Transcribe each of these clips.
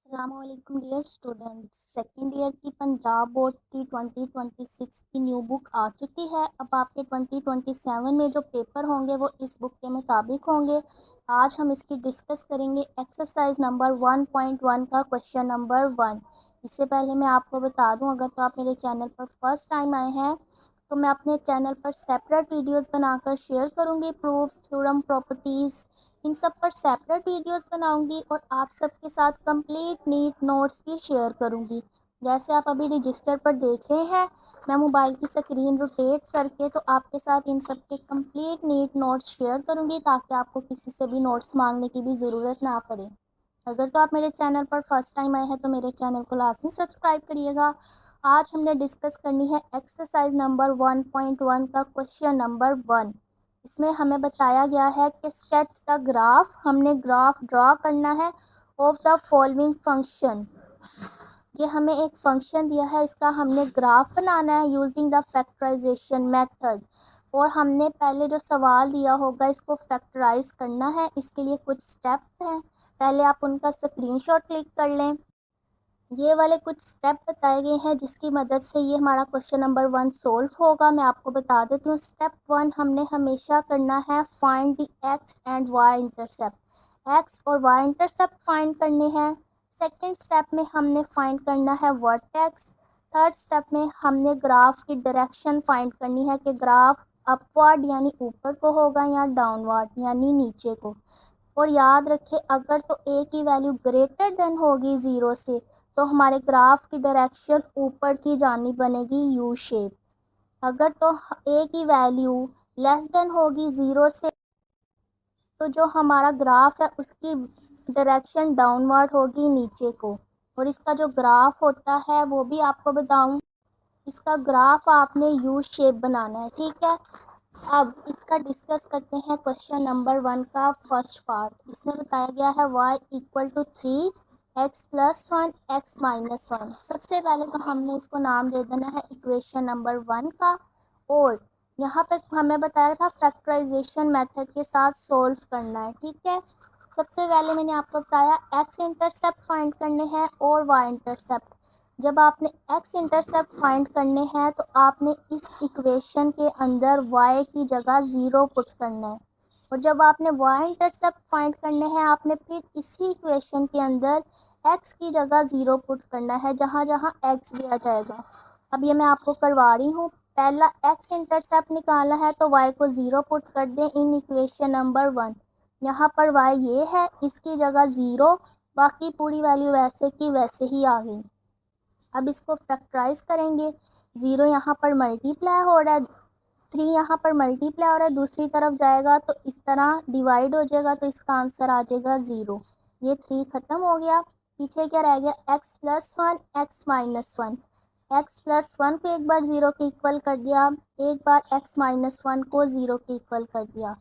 अस्सलामुअलैकुम dear students. Second year की Punjab board की 2026 की न्यू बुक आ चुकी है। अब आपके 2027 में जो पेपर होंगे वो इस बुक के मुताबिक होंगे। आज हम इसकी डिस्कस करेंगे एक्सरसाइज नंबर 1.1 का क्वेश्चन नंबर 1। इससे पहले मैं आपको बता दूं, अगर तो आप मेरे चैनल पर फर्स्ट टाइम आए हैं तो मैं अपने चैनल पर सेपरेट वीडियोस बनाकर शेयर करूंगी। प्रूफ्स, थ्योरम, प्रॉपर्टीज़, इन सब पर सेपरेट वीडियोस बनाऊंगी और आप सबके साथ कंप्लीट नीट नोट्स भी शेयर करूंगी। जैसे आप अभी रजिस्टर पर देख रहे हैं, मैं मोबाइल की स्क्रीन रोटेट करके तो आपके साथ इन सब के कंप्लीट नीट नोट्स शेयर करूंगी, ताकि आपको किसी से भी नोट्स मांगने की भी ज़रूरत ना पड़े। अगर तो आप मेरे चैनल पर फर्स्ट टाइम आए हैं तो मेरे चैनल को लाजमी सब्सक्राइब करिएगा। आज हमने डिस्कस करनी है एक्सरसाइज नंबर 1.1 का क्वेश्चन नंबर 1। इसमें हमें बताया गया है कि स्केच द ग्राफ, हमने ग्राफ ड्रॉ करना है ऑफ द फॉलोइंग फंक्शन। ये हमें एक फंक्शन दिया है, इसका हमने ग्राफ बनाना है यूजिंग द फैक्टराइजेशन मेथड। और हमने पहले जो सवाल दिया होगा इसको फैक्टराइज करना है। इसके लिए कुछ स्टेप्स हैं, पहले आप उनका स्क्रीनशॉट क्लिक कर लें। ये वाले कुछ स्टेप बताए गए हैं जिसकी मदद से ये हमारा क्वेश्चन नंबर 1 सोल्व होगा। मैं आपको बता देती हूँ। स्टेप 1 हमने हमेशा करना है find the X and Y intercept. X और वाई इंटरसेप्ट फाइंड करने हैं। सेकंड स्टेप में हमने फाइंड करना है वर्टेक्स। थर्ड स्टेप में हमने ग्राफ की डायरेक्शन फाइंड करनी है कि ग्राफ अपवर्ड यानी ऊपर को होगा या डाउनवर्ड यानी नीचे को। और याद रखें, अगर तो ए की वैल्यू ग्रेटर देन होगी ज़ीरो से तो हमारे ग्राफ की डायरेक्शन ऊपर की जानिब बनेगी यू शेप। अगर तो ए की वैल्यू लेस देन होगी ज़ीरो से तो जो हमारा ग्राफ है उसकी डायरेक्शन डाउनवर्ड होगी नीचे को। और इसका जो ग्राफ होता है वो भी आपको बताऊं, इसका ग्राफ आपने यू शेप बनाना है, ठीक है। अब इसका डिस्कस करते हैं क्वेश्चन नंबर 1 का फर्स्ट पार्ट। इसमें बताया गया है y equal to 3 X plus 1 X minus 1। सबसे पहले तो हमने इसको नाम दे देना है इक्वेशन नंबर 1 का। और यहाँ पे हमें बताया था फैक्टराइजेशन मेथड के साथ सोल्व करना है, ठीक है। सबसे पहले मैंने आपको बताया एक्स इंटरसेप्ट फाइंड करने हैं और वाई इंटरसेप्ट। जब आपने एक्स इंटरसेप्ट फाइंड करने हैं तो आपने इस इक्वेशन के अंदर y की जगह ज़ीरो पुट करना है। और जब आपने y इंटरसेप्ट फाइंड करने हैं आपने फिर इसी इक्वेशन के अंदर x की जगह ज़ीरो पुट करना है, जहाँ जहाँ x दिया जाएगा। अब ये मैं आपको करवा रही हूँ। पहला x इंटरसेप्ट निकालना है तो y को ज़ीरो पुट कर दें इन इक्वेशन नंबर 1। यहाँ पर y ये है, इसकी जगह ज़ीरो, बाकी पूरी वैल्यू वैसे की वैसे ही आ गई। अब इसको फैक्टराइज करेंगे। ज़ीरो यहाँ पर मल्टीप्लाई हो रहा है, 3 यहाँ पर मल्टीप्लाई हो रहा है, दूसरी तरफ जाएगा तो इस तरह डिवाइड हो जाएगा तो इसका आंसर आ जाएगा 0। ये 3 ख़त्म हो गया। पीछे क्या रह गया, x plus 1 X minus 1। X plus 1 को एक बार 0 के इक्वल कर दिया, एक बार x माइनस 1 को 0 के इक्वल कर दिया।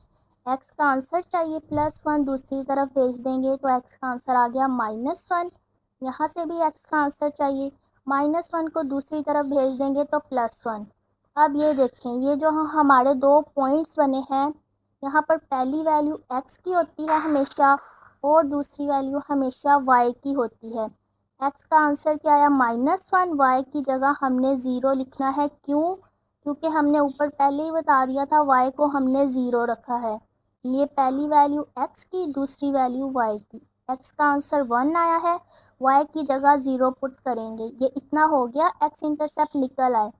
x का आंसर चाहिए प्लस 1, दूसरी तरफ भेज देंगे तो x का आंसर आ गया माइनस 1। यहाँ से भी x का आंसर चाहिए, माइनस 1 को दूसरी तरफ भेज देंगे तो प्लस 1। अब ये देखें, ये जो हमारे दो पॉइंट्स बने हैं, यहाँ पर पहली वैल्यू x की होती है हमेशा और दूसरी वैल्यू हमेशा y की होती है। x का आंसर क्या आया -1, y की जगह हमने 0 लिखना है। क्यों? क्योंकि हमने ऊपर पहले ही बता दिया था y को हमने 0 रखा है। ये पहली वैल्यू x की, दूसरी वैल्यू y की। x का आंसर 1 आया है, y की जगह 0 पुट करेंगे। ये इतना हो गया, x इंटरसेप्ट निकल आए।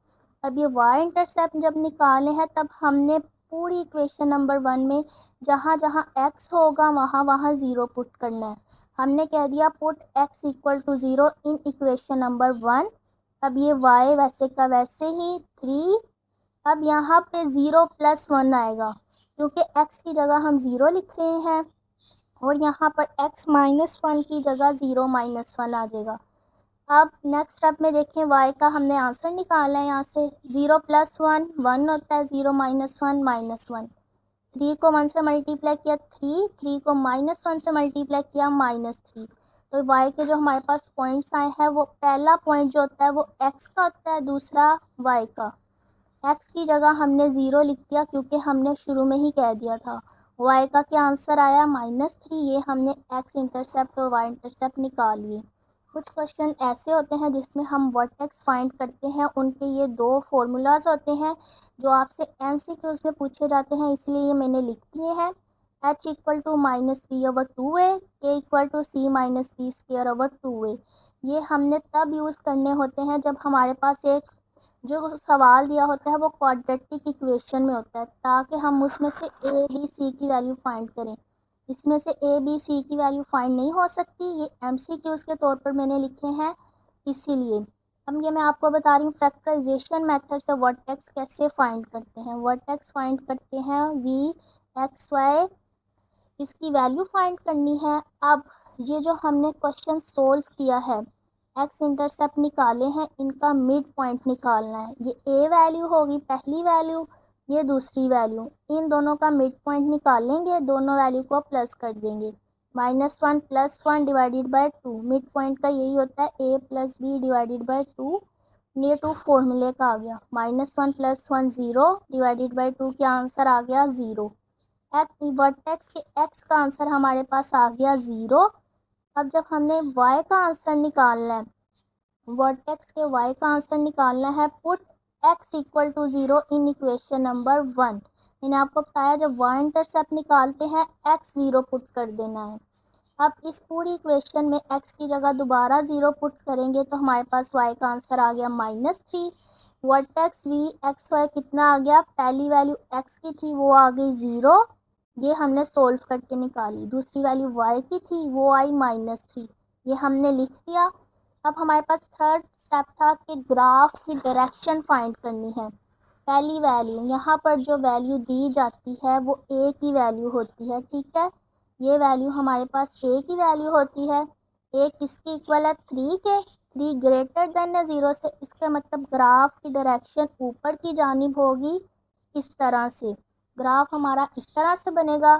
अब ये y इंटरसेप्ट जब निकाले हैं तब हमने पूरी इक्वेशन नंबर 1 में जहाँ जहाँ x होगा वहाँ वहाँ 0 पुट करना है। हमने कह दिया put x equal to 0 in equation number 1। अब ये y वैसे का वैसे ही 3। अब यहाँ पे 0 प्लस 1 आएगा क्योंकि x की जगह हम 0 लिख रहे हैं और यहाँ पर x माइनस 1 की जगह 0 माइनस 1 आ जाएगा। अब नेक्स्ट स्टेप में देखें, y का हमने आंसर निकाला है। यहाँ से 0 प्लस 1 1 होता है, 0 माइनस 1 -1। 3 को 1 से मल्टीप्लाई किया 3, 3 को -1 से मल्टीप्लाई किया -3। तो y के जो हमारे पास पॉइंट्स आए हैं वो पहला पॉइंट जो होता है वो x का होता है, दूसरा y का। x की जगह हमने 0 लिख दिया क्योंकि हमने शुरू में ही कह दिया था। y का क्या आंसर आया -3। ये हमने x इंटरसेप्ट और y इंटरसेप्ट निकाल लिए। कुछ क्वेश्चन ऐसे होते हैं जिसमें हम वर्टेक्स फाइंड करते हैं, उनके ये दो फॉर्मूलाज होते हैं जो आपसे एमसीक्यूज में पूछे जाते हैं, इसलिए ये मैंने लिख दिए हैं। h equal to minus B over 2a, k equal to C minus B square over 2a। ये हमने तब यूज़ करने होते हैं जब हमारे पास एक जो सवाल दिया होता है वो क्वाड्रेटिक इक्वेशन में होता है, ताकि हम उसमें से ए बी सी की वैल्यू फाइंड करें। इसमें से ए बी सी की वैल्यू फाइंड नहीं हो सकती, ये एमसीक्यूज के तौर पर मैंने लिखे हैं इसीलिए। अब ये मैं आपको बता रही हूँ फैक्टराइजेशन मेथड से वर्टेक्स कैसे फाइंड करते हैं। वर्टेक्स फाइंड करते हैं वी एक्स वाई, इसकी वैल्यू फाइंड करनी है। अब ये जो हमने क्वेश्चन सोल्व किया है, एक्स इंटरसेप्ट निकाले हैं, इनका मिड पॉइंट निकालना है। ये ए वैल्यू होगी पहली वैल्यू, ये दूसरी वैल्यू, इन दोनों का मिड पॉइंट निकालेंगे, दोनों वैल्यू को प्लस कर देंगे। -1 + 1 डिवाइडेड बाय 2, मिड पॉइंट का यही होता है a + b डिवाइडेड बाय 2। ये 2 फॉर्मूले का आ गया। -1 + 1 0 डिवाइडेड बाय 2, क्या आंसर आ गया 0। वर्टेक्स के एक्स का आंसर हमारे पास आ गया 0। अब जब हमने वाई का आंसर निकालना है, वर्टेक्स के वाई का आंसर निकालना है, put X equal to 0 in equation number 1। मैंने आपको बताया जब वाई इंटरसेप्ट निकालते हैं एक्स 0 पुट कर देना है। अब इस पूरी इक्वेशन में एक्स की जगह दोबारा 0 पुट करेंगे तो हमारे पास वाई का आंसर आ गया -3। वर्टेक्स वी एक्स वाई कितना आ गया, पहली वैल्यू एक्स की थी वो आ गई 0, ये हमने सोल्व करके निकाली। दूसरी वैल्यू y की थी वो आई -3, ये हमने लिख दिया। अब हमारे पास थर्ड स्टेप था कि ग्राफ की डायरेक्शन फाइंड करनी है। पहली वैल्यू यहाँ पर जो वैल्यू दी जाती है वो a की वैल्यू होती है, ठीक है। ये वैल्यू हमारे पास a की वैल्यू होती है। a किसके इक्वल है, 3 के। 3 ग्रेटर देन है 0 से, इसका मतलब ग्राफ की डायरेक्शन ऊपर की जानिब होगी। इस तरह से ग्राफ हमारा इस तरह से बनेगा।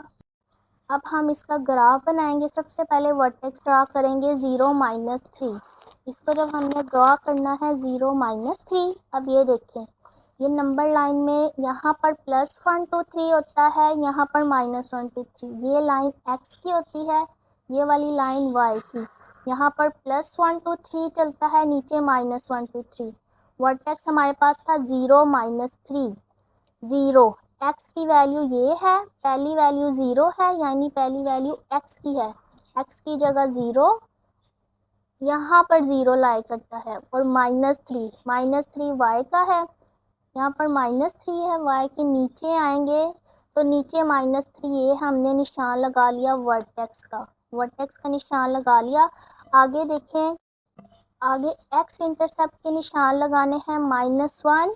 अब हम इसका ग्राफ बनाएंगे। सबसे पहले वर्टेक्स ड्रा करेंगे 0 -3। इसको जब हमने ड्रा करना है 0 -3, अब ये देखें, ये नंबर लाइन में यहाँ पर +1 to 3 होता है, यहाँ पर -1 to 3। ये लाइन x की होती है, ये वाली लाइन y की। यहाँ पर +1 to 3 चलता है, नीचे -1 to 3। वर्टेक्स हमारे पास था 0 -3। 0 x की वैल्यू ये है, पहली वैल्यू 0 है, यानी पहली वैल्यू x की है। x की जगह 0, यहाँ पर 0 लाई करता है। और -3 y का है, यहाँ पर -3 है, y के नीचे आएंगे तो नीचे -3, ये हमने निशान लगा लिया वर्टेक्स का। वर्टेक्स का निशान लगा लिया। आगे देखें, आगे x इंटरसेप्ट के निशान लगाने हैं -1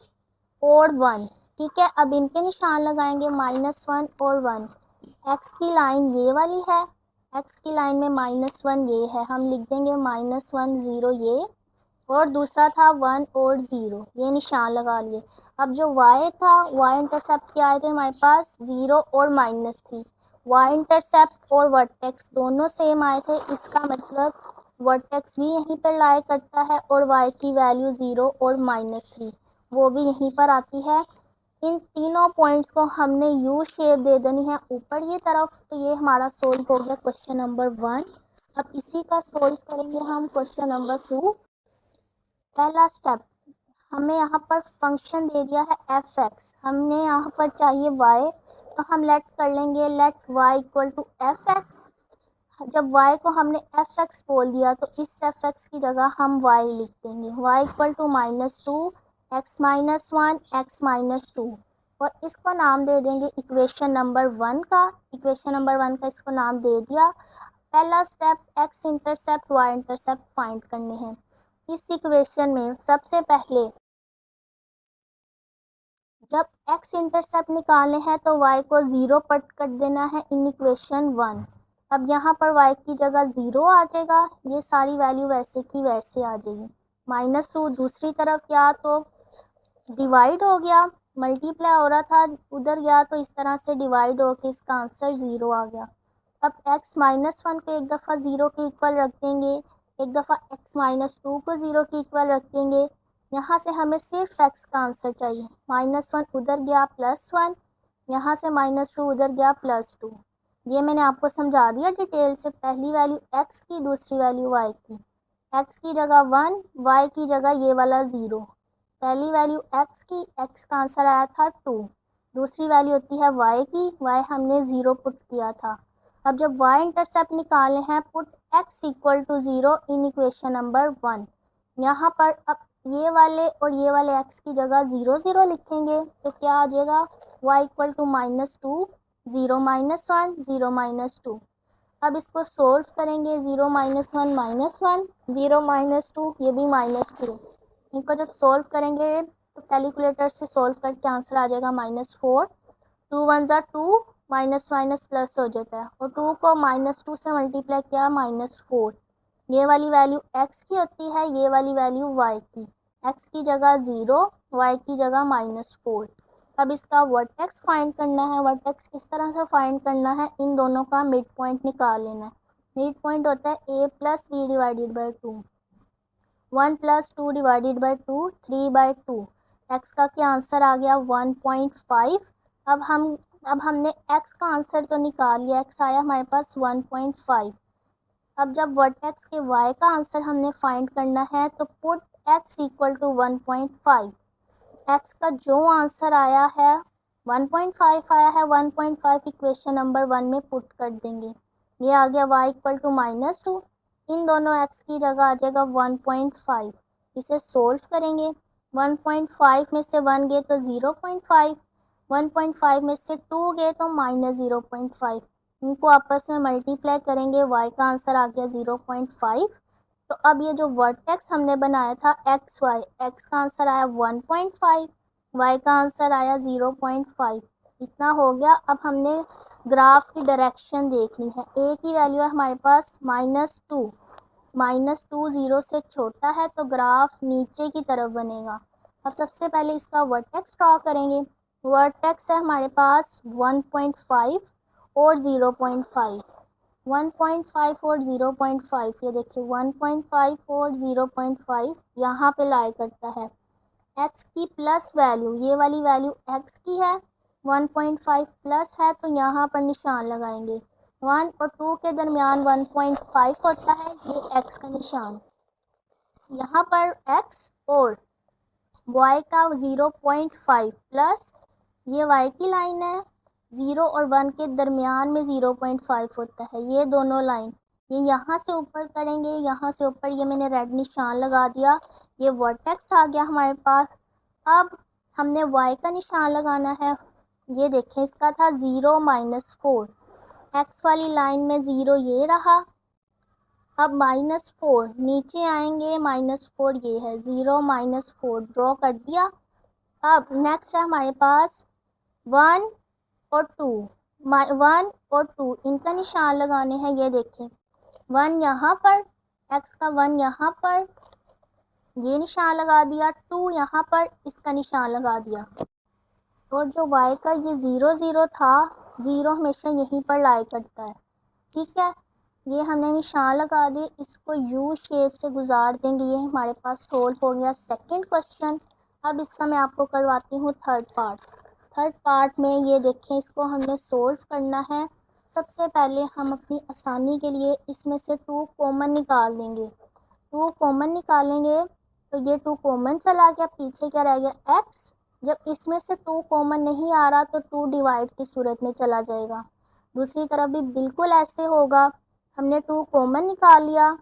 और 1, ठीक है। अब इनके निशान लगाएंगे -1 और 1। एक्स की लाइन ये वाली है, एक्स की लाइन में -1 ये है, हम लिख देंगे -1 0 ये, और दूसरा था 1 और 0, ये निशान लगा लिए। अब जो y था, y इंटरसेप्ट क्या आए थे हमारे पास, 0 और -3। y इंटरसेप्ट और वर्टेक्स दोनों सेम आए थे, इसका मतलब वर्टेक्स भी यहीं पर लाई करता है और y की वैल्यू 0 और -3 वो भी यहीं पर आती है। इन तीनों पॉइंट्स को हमने यू शेप दे देनी है ऊपर की तरफ। तो ये हमारा सोल्व हो गया क्वेश्चन नंबर 1। अब इसी का सोल्व करेंगे हम क्वेश्चन नंबर 2। पहला स्टेप, हमें यहाँ पर फंक्शन दे दिया है एफ एक्स, हमने यहाँ पर चाहिए y, तो हम लेट कर लेंगे let y equal to F X. जब y को हमने एफ एक्स बोल दिया तो इस एफ एक्स की जगह हम y लिख देंगे, y equal to -2 x - 1 x - 2, और इसको नाम दे देंगे इक्वेशन नंबर 1 का। इक्वेशन नंबर 1 का इसको नाम दे दिया। पहला step, x intercept y intercept find करने हैं। इस इक्वेशन में सबसे पहले जब x इंटरसेप्ट निकालने हैं तो y को 0 पट कर देना है इन इक्वेशन 1। अब यहाँ पर y की जगह 0 आ जाएगा, ये सारी वैल्यू वैसे की वैसे आ जाएगी। -2 दूसरी तरफ गया तो डिवाइड हो गया, मल्टीप्लाई हो रहा था, उधर गया तो इस तरह से डिवाइड होके इसका आंसर 0 आ गया। अब x -1 को एक दफ़ा 0 के इक्वल रख देंगे, एक दफ़ा x -2 को 0 के इक्वल रख देंगे। यहाँ से हमें सिर्फ x का आंसर चाहिए। -1 उधर गया +1, यहाँ से -2 उधर गया +2। ये मैंने आपको समझा दिया डिटेल से, पहली वैल्यू x की, दूसरी वैल्यू y की। x की जगह 1, y की जगह ये वाला 0। पहली वैल्यू x की, x का आंसर आया था 2। दूसरी वैल्यू होती है y की, y हमने 0 पुट किया था। अब जब y इंटरसेप्ट निकाले हैं, put x equal to 0 in equation number 1। यहाँ पर अब ये वाले और ये वाले x की जगह 0 0 लिखेंगे तो क्या आ जाएगा, y इक्वल टू -2, 0 -1, 0 -2। अब इसको सोल्व करेंगे, 0 -1 -1, 0 -2, ये भी -2। इनको जब सोल्व करेंगे तो कैलकुलेटर से सोल्व करके आंसर आ जाएगा -4। 2 1 ज़ा 2, माइनस माइनस प्लस हो जाता है और 2 को -2 से मल्टीप्लाई किया -4। ये वाली वैल्यू x की होती है, ये वाली वैल्यू y की। x की जगह 0, y की जगह -4। अब इसका वर्टेक्स फाइंड करना है। वर्टेक्स किस तरह से फाइंड करना है, इन दोनों का मिड पॉइंट निकाल लेना है। मिड पॉइंट होता है a plus B divided by 2। 1 plus 2 divided by 2, 3/2। X का क्या आंसर आ गया, 1.5। अब हमने x का आंसर तो निकाल लिया, x आया हमारे पास 1.5। अब जब वर्टेक्स के y का आंसर हमने फाइंड करना है तो put x equal to 1.5। x का जो आंसर आया है 1.5 आया है, 1.5 इक्वेशन नंबर 1 में पुट कर देंगे। ये आ गया y इक्वल टू -2। इन दोनों x की जगह आ जाएगा 1.5। इसे सोल्व करेंगे, 1.5 में से 1 गए तो 0.5, 1.5 में से 2 गए तो -0.5। इनको आपस में मल्टीप्लाई करेंगे, y का आंसर आ गया 0.5। तो अब ये जो वर्टेक्स हमने बनाया था एक्स वाई, एक्स का आंसर आया 1.5, वाई का आंसर आया 0.5। इतना हो गया। अब हमने ग्राफ की डायरेक्शन देखनी है। ए की वैल्यू है हमारे पास -2, -2 0 से छोटा है तो ग्राफ नीचे की तरफ बनेगा। अब सबसे पहले इसका वर्टेक्स ड्रॉ करेंगे। वर्टेक्स है हमारे पास 1.5 और 0.5। 1.5 और 0.5, ये देखिए 1.5 और 0.5 यहाँ पे लाई करता है। x की प्लस वैल्यू, ये वाली वैल्यू x की है, 1.5 प्लस है तो यहाँ पर निशान लगाएंगे। 1 और 2 के दरमियान 1.5 होता है, ये x का निशान। यहाँ पर x और y का 0.5 प्लस, ये y की लाइन है, 0 और 1 के दरमियान में 0.5 होता है, ये दोनों लाइन। ये यहाँ से ऊपर करेंगे, यहाँ से ऊपर, ये मैंने रेड निशान लगा दिया। ये वर्टेक्स आ गया हमारे पास। अब हमने y का निशान लगाना है। ये देखें, इसका था 0 -4, x वाली लाइन में 0 ये रहा। अब -4 नीचे आएंगे, -4 ये है, 0 -4 ड्रॉ कर दिया। अब नेक्स्ट है हमारे पास 1 और 2, 1 और 2 इनका निशान लगाने हैं। ये देखें, 1 यहाँ पर, x का 1 यहाँ पर, ये निशान लगा दिया, 2 यहाँ पर, इसका निशान लगा दिया। और जो y का ये 0 0 था, 0 हमेशा यहीं पर लाई करता है, ठीक है। ये हमने निशान लगा दिए, इसको यू शेप से गुजार देंगे। ये हमारे पास सोल्व हो गया सेकंड क्वेश्चन। अब इसका मैं आपको करवाती हूँ थर्ड पार्ट। थर्ड पार्ट में ये देखें, इसको हमने सोल्व करना है। सबसे पहले हम अपनी आसानी के लिए इसमें से 2 कॉमन निकाल देंगे। 2 कॉमन निकालेंगे तो ये 2 कॉमन चला गया, पीछे क्या रह गया, x। जब इसमें से 2 कॉमन नहीं आ रहा तो 2 डिवाइड की सूरत में चला जाएगा। दूसरी तरफ भी बिल्कुल ऐसे होगा। हमने 2 कॉमन निकाल लिया,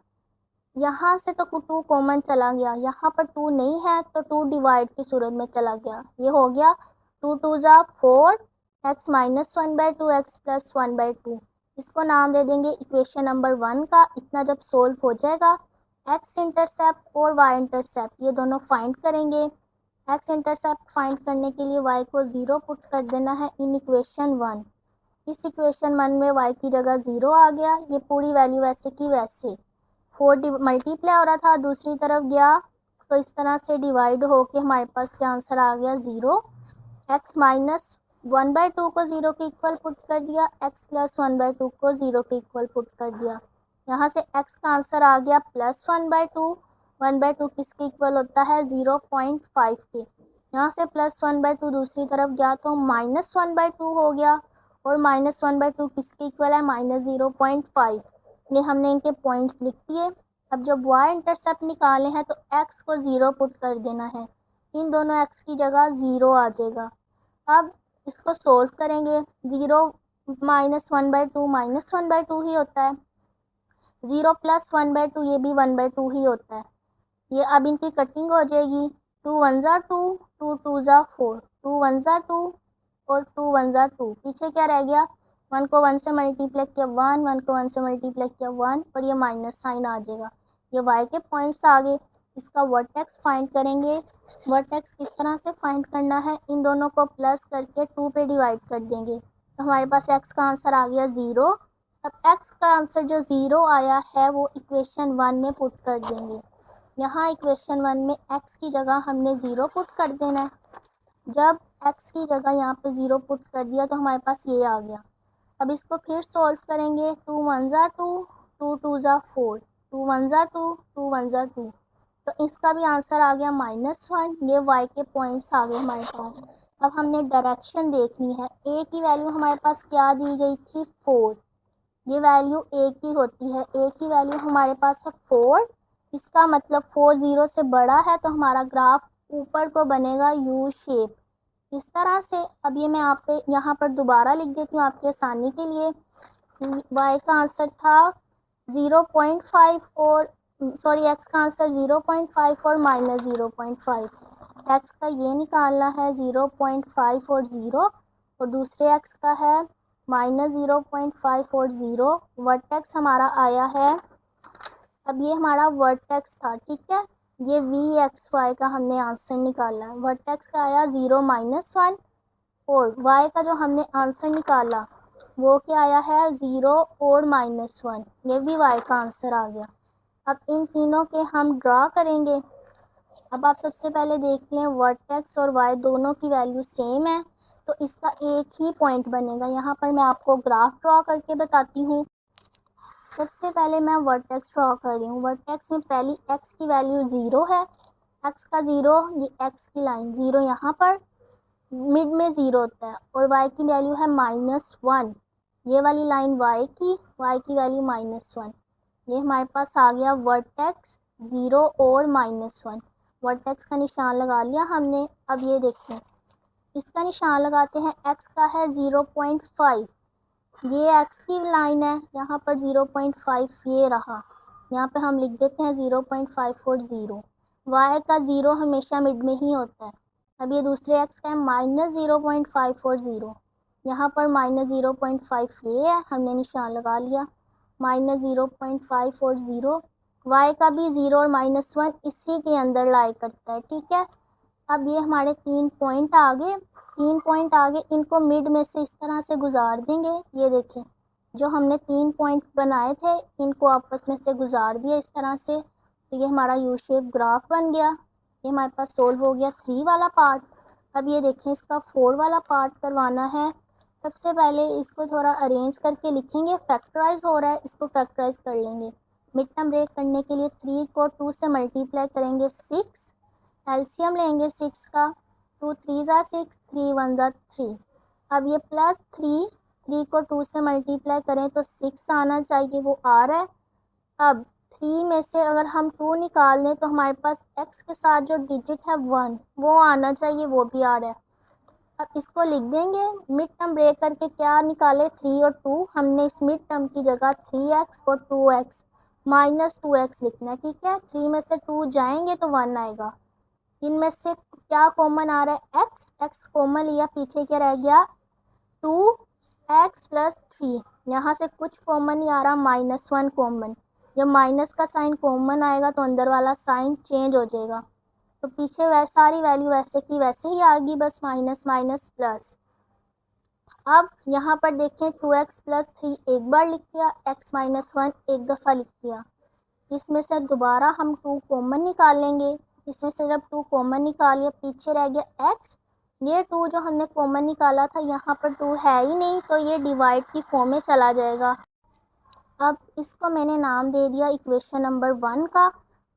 यहाँ से तो 2 कॉमन चला गया, यहाँ पर 2 नहीं है तो 2 डिवाइड की सूरत में चला गया। ये हो गया 2 2 ज़ा 4, x -1/2, x प्लस 1/2। इसको नाम दे देंगे इक्वेशन नंबर 1 का। इतना जब सोल्व हो जाएगा, x इंटरसेप्ट और y इंटरसेप्ट ये दोनों फाइंड करेंगे। x इंटरसेप्ट फाइंड करने के लिए y को 0 पुट कर देना है इन इक्वेशन 1। इस इक्वेशन 1 में y की जगह 0 आ गया। ये पूरी वैल्यू वैसे की वैसे 4 मल्टीप्लाई हो रहा था, दूसरी तरफ गया तो इस तरह से डिवाइड होके हमारे पास क्या आंसर आ गया, 0। x -1/2 को 0 के इक्वल पुट कर दिया, x प्लस 1/2 को 0 के इक्वल पुट कर दिया। यहाँ से x का आंसर आ गया +1/2। 1/2 किसके इक्वल होता है, 0.5 के। यहाँ से +1/2 दूसरी तरफ गया तो -1/2 हो गया, और -1/2 किसके इक्वल है, -0.5। ये हमने इनके पॉइंट्स लिख दिए। अब जब y इंटरसेप्ट निकाले हैं तो x को 0 पुट कर देना है, इन दोनों x की जगह 0 आ जाएगा। अब इसको सोल्व करेंगे, 0 -1/2 -1/2 ही होता है, 0 + 1/2 ये भी 1/2 ही होता है। ये अब इनकी कटिंग हो जाएगी, 2 1 ज़ा 2, 2 2 ज़ा 4, 2 1 ज़ा 2 और 2 1 ज़ा 2। पीछे क्या रह गया, 1 को 1 से मल्टीप्लाई किया 1, 1 को 1 से मल्टीप्लाई किया 1 और ये माइनस साइन आ जाएगा। ये y के पॉइंट्स आ गए। इसका वर्टेक्स फाइंड करेंगे। वर्टेक्स किस तरह से फाइंड करना है, इन दोनों को प्लस करके 2 पे डिवाइड कर देंगे तो हमारे पास x का आंसर आ गया 0। अब x का आंसर जो 0 आया है वो इक्वेशन 1 में पुट कर देंगे। यहाँ इक्वेशन 1 में x की जगह हमने 0 पुट कर देना है। जब x की जगह यहाँ पे 0 पुट कर दिया तो हमारे पास ये आ गया। अब इसको फिर सॉल्व करेंगे, 2 1 ज़ा 2, 2 2 ज़ा 4, 2 1 ज़ा 2, 2 1 ज़ा 2, तो इसका भी आंसर आ गया -1। ये y के पॉइंट्स आ गए हमारे पास। अब हमने डायरेक्शन देखनी है। a की वैल्यू हमारे पास क्या दी गई थी, 4। ये वैल्यू a की होती है, a की वैल्यू हमारे पास है 4। इसका मतलब 4 0 से बड़ा है तो हमारा ग्राफ ऊपर को बनेगा यू शेप इस तरह से। अब ये मैं आप पे यहाँ पर दोबारा लिख देती हूँ आपकी आसानी के लिए। y का आंसर था 0.5 और सॉरी x का आंसर 0.5 और -0.5। x का ये निकालना है 0.5 और 0 और दूसरे x का है -0.5 और 0। वर्टेक्स हमारा आया है, अब ये हमारा वर्टेक्स था, ठीक है। ये vxy का हमने आंसर निकाला है। वर्टेक्स का आया 0 -1 और y का जो हमने आंसर निकाला वो क्या आया है, 0 और -1। ये भी y का आंसर आ गया। अब इन तीनों के हम ड्रा करेंगे। अब आप सबसे पहले देख लें, वर्टेक्स और y दोनों की वैल्यू सेम है तो इसका एक ही पॉइंट बनेगा। यहाँ पर मैं आपको ग्राफ ड्रा करके बताती हूँ। सबसे पहले मैं वर्टेक्स ड्रॉ कर रही हूँ। वर्टेक्स में पहली x की वैल्यू 0 है, x का 0, ये x की लाइन 0 यहाँ पर मिड में 0 होता है और y की वैल्यू है -1। ये वाली लाइन y की वैल्यू -1। ये हमारे पास आ गया वर्टेक्स 0 और -1। वर्टेक्स का निशान लगा लिया हमने। अब ये देखें, इसका निशान लगाते हैं, x का है 0.5, ये x की लाइन है, यहाँ पर 0.5 ये रहा, यहाँ पे हम लिख देते हैं 0.5 और 0। y का 0 हमेशा मिड में ही होता है। अब ये दूसरे x का है -0.5 और 0, यहाँ पर -0.5 ये है, हमने निशान लगा लिया, -0.5 और 0। y का भी 0 और -1 इसी के अंदर लाई करता है, ठीक है। अब ये हमारे 3 पॉइंट आ गए। 3 पॉइंट आ गए, इनको मिड में से इस तरह से गुजार देंगे। ये देखें, जो हमने 3 पॉइंट बनाए थे इनको आपस में से गुजार दिया इस तरह से, तो ये हमारा यू शेप ग्राफ बन गया। ये हमारे पास सोल्व हो गया 3 वाला पार्ट। अब ये देखें, इसका 4 वाला पार्ट करवाना है। सबसे पहले इसको थोड़ा अरेंज करके लिखेंगे। फैक्टराइज हो रहा है, इसको फैक्टराइज कर लेंगे। मिड टर्म ब्रेक करने के लिए 3 को 2 से मल्टीप्लाई करेंगे 6, एलसीएम लेंगे 6 का, 2 3 ज़ा 6, 3 1 ज़ा 3। अब ये +3, 3 को 2 से मल्टीप्लाई करें तो 6 आना चाहिए, वो आ रहा है। अब 3 में से अगर हम 2 निकाल लें तो हमारे पास x के साथ जो डिजिट है 1 वो आना चाहिए, वो भी आ रहा है। अब इसको लिख देंगे। मिड टर्म ब्रेक करके क्या निकाले, 3 और 2, हमने इस मिड टर्म की जगह 3x और 2x -2x लिखना है, ठीक है। 3 में से 2 जाएंगे तो 1 आएगा। इनमें से क्या कॉमन आ रहा है, x कॉमन लिया, पीछे क्या रह गया 2x + 3। यहाँ से कुछ कॉमन नहीं आ रहा, -1 कॉमन। जब माइनस का साइन कॉमन आएगा तो अंदर वाला साइन चेंज हो जाएगा, तो पीछे सारी वैल्यू वैसे की वैसे ही आ गई, बस माइनस माइनस प्लस। अब यहाँ पर देखें, 2x + 3 एक बार लिख दिया, x - 1 एक दफ़ा लिख दिया। इसमें से दोबारा हम 2 कॉमन निकालेंगे। इसमें से जब 2 कॉमन निकालिए, पीछे रह गया x। ये 2 जो हमने कॉमन निकाला था, यहाँ पर 2 है ही नहीं, तो ये डिवाइड की फॉर्म में चला जाएगा। अब इसको मैंने नाम दे दिया इक्वेशन नंबर 1 का।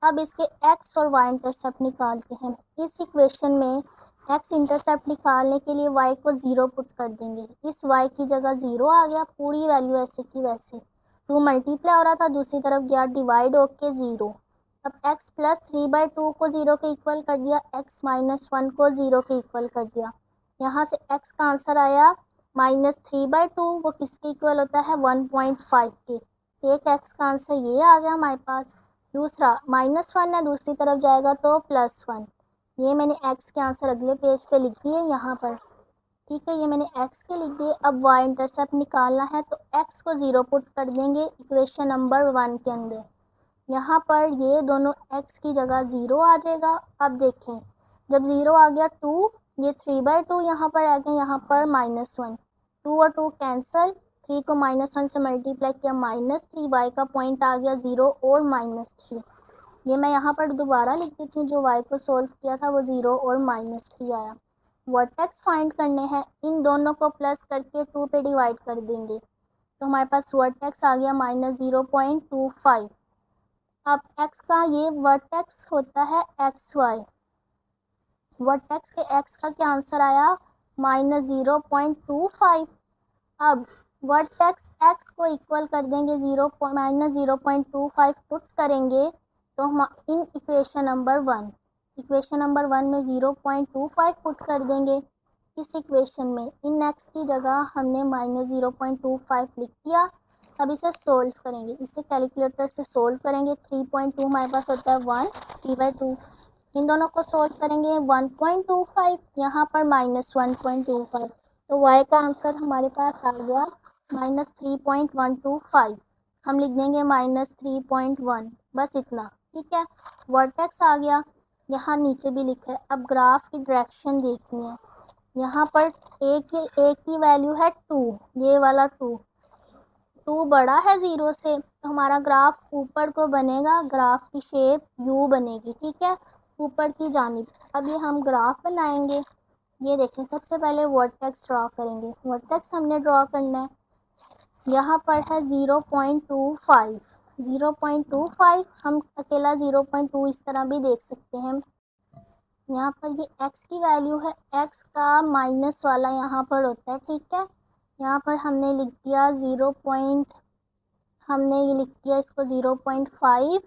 अब इसके x और y इंटरसेप्ट निकालते हैं। इस इक्वेशन में x इंटरसेप्ट निकालने के लिए y को 0 पुट कर देंगे। इस y की जगह 0 आ गया, पूरी वैल्यू ऐसे की वैसे। 2 मल्टीप्लाई हो रहा था, दूसरी तरफ गया डिवाइड होके 0। अब x प्लस 3/2 को 0 के इक्वल कर दिया, x माइनस 1 को 0 के इक्वल कर दिया। यहाँ से x का आंसर आया -3/2, वो किसके इक्वल होता है 1.5 के। एक x का आंसर ये आ गया हमारे पास। दूसरा -1 है, दूसरी तरफ जाएगा तो +1। ये मैंने x के आंसर अगले पेज पे लिख दिए यहाँ पर, ठीक है। ये मैंने x के लिख दिए। अब y इंटरसेप्ट निकालना है तो x को 0 पुट कर देंगे इक्वेशन नंबर 1 के अंदर। यहाँ पर ये दोनों x की जगह 0 आ जाएगा। अब देखें, जब 0 आ गया 2, ये 3/2 यहाँ पर आ गया, यहाँ पर -1, 2 और 2 कैंसिल, 3 को -1 से मल्टीप्लाई किया -3, y का पॉइंट आ गया 0 और -3। ये मैं यहाँ पर दोबारा लिख देती हूँ, जो y को सोल्व किया था वो 0 और -3 आया। वर्टेक्स फाइंड करने हैं, इन दोनों को प्लस करके 2 पे डिवाइड कर देंगे तो हमारे पास वर्टेक्स आ गया -0.25। अब x का ये वर्टेक्स होता है xy, वर्टेक्स के x का क्या आंसर आया -0.25। अब वर्टेक्स x को इक्वल कर देंगे -0.25 पुट करेंगे तो हम इन इक्वेशन नंबर 1 में 0.25 पुट कर देंगे। इस इक्वेशन में इन x की जगह हमने -0.25 लिख दिया। अब इसे सोल्व करेंगे, इसे कैलकुलेटर से सोल्व करेंगे। 3.2 हमारे पास होता है 1, 3/2। इन दोनों को सोल्व करेंगे 1.25, यहाँ पर -1.25, तो y का आंसर हमारे पास आ गया -3.125। हम लिख देंगे -3.1, बस इतना, ठीक है। वर्टेक्स आ गया, यहाँ नीचे भी लिखा है। अब ग्राफ की डायरेक्शन देखनी है। यहाँ पर a की वैल्यू है 2, ये वाला 2 बड़ा है 0 से, तो हमारा ग्राफ ऊपर को बनेगा, ग्राफ की शेप U बनेगी, ठीक है, ऊपर की जानिब। अब ये हम ग्राफ बनाएंगे। ये देखें, सबसे पहले वर्टेक्स ड्रॉ करेंगे। वर्टेक्स हमने ड्रॉ करना है, यहाँ पर है 0.25, 0.25। हम अकेला 0.2 इस तरह भी देख सकते हैं। यहाँ पर ये x की वैल्यू है, x का माइनस वाला यहाँ पर होता है, ठीक है। यहाँ पर हमने लिख दिया हमने ये लिख दिया इसको 0.5,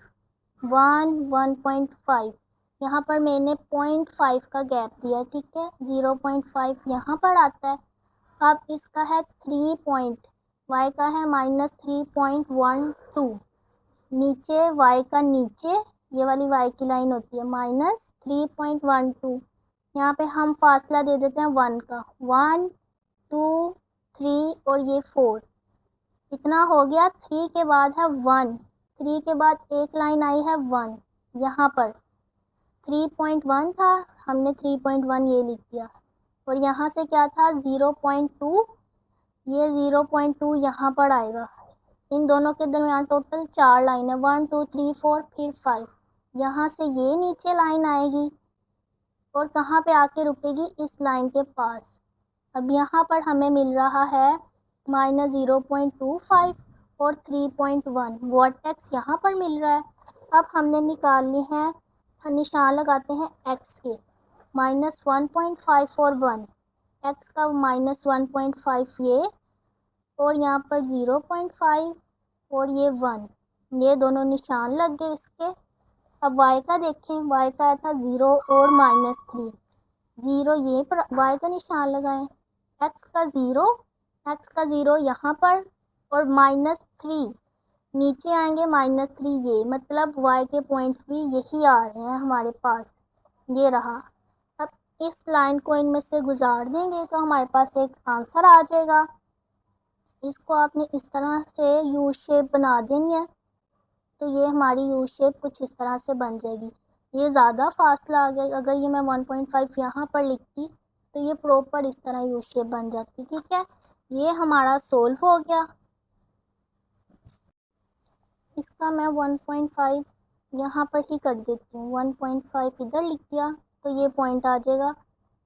1, 1.5। यहाँ पर मैंने 0.5 का गैप दिया, ठीक है। 0.5 यहाँ पर आता है। अब इसका है 3 पॉइंट, y का है -3.12, नीचे y का नीचे ये वाली y की लाइन होती है -3.12। यहाँ पे हम फासला दे देते हैं 1 का, 1, 2, 3 और ये 4, इतना हो गया। 3 के बाद है 1, 3 के बाद एक लाइन आई है 1, यहाँ पर 3.1 था, हमने 3.1 ये लिख दिया। और यहाँ से क्या था 0.2, ये 0.2 यहाँ पर आएगा। इन दोनों के दरमियान टोटल 4 लाइन है, 1, 2, 3, 4, फिर 5। यहाँ से ये नीचे लाइन आएगी और कहाँ पे आके रुकेगी, इस लाइन के पास। अब यहाँ पर हमें मिल रहा है -0.25 और 3.1, वर्टेक्स यहाँ पर मिल रहा है। अब हमने निकालनी है, निशान लगाते हैं x के, -1.5 और 1, x का -1.5 ये, और यहाँ पर 0.5 और ये 1, ये दोनों निशान लग गए इसके। अब y का देखें, y का आया था 0 और -3, 0 ये पर y का निशान लगाएं, x का 0 यहाँ पर और -3 नीचे आएंगे, -3 ये, मतलब y के पॉइंट्स भी यही आ रहे हैं हमारे पास, ये रहा। अब इस लाइन को इनमें से गुजार देंगे तो हमारे पास एक आंसर आ जाएगा। इसको आपने इस तरह से यू शेप बना देनी है, तो ये हमारी यू शेप कुछ इस तरह से बन जाएगी। ये ज़्यादा फासला आ गया, अगर ये मैं 1.5 यहाँ पर लिखती तो ये प्रॉपर इस तरह यू शेप बन जाती, ठीक है। ये हमारा सोल्व हो गया। इसका मैं 1.5 यहाँ पर ही कर देती हूँ, 1.5 इधर लिख दिया तो ये पॉइंट आ जाएगा,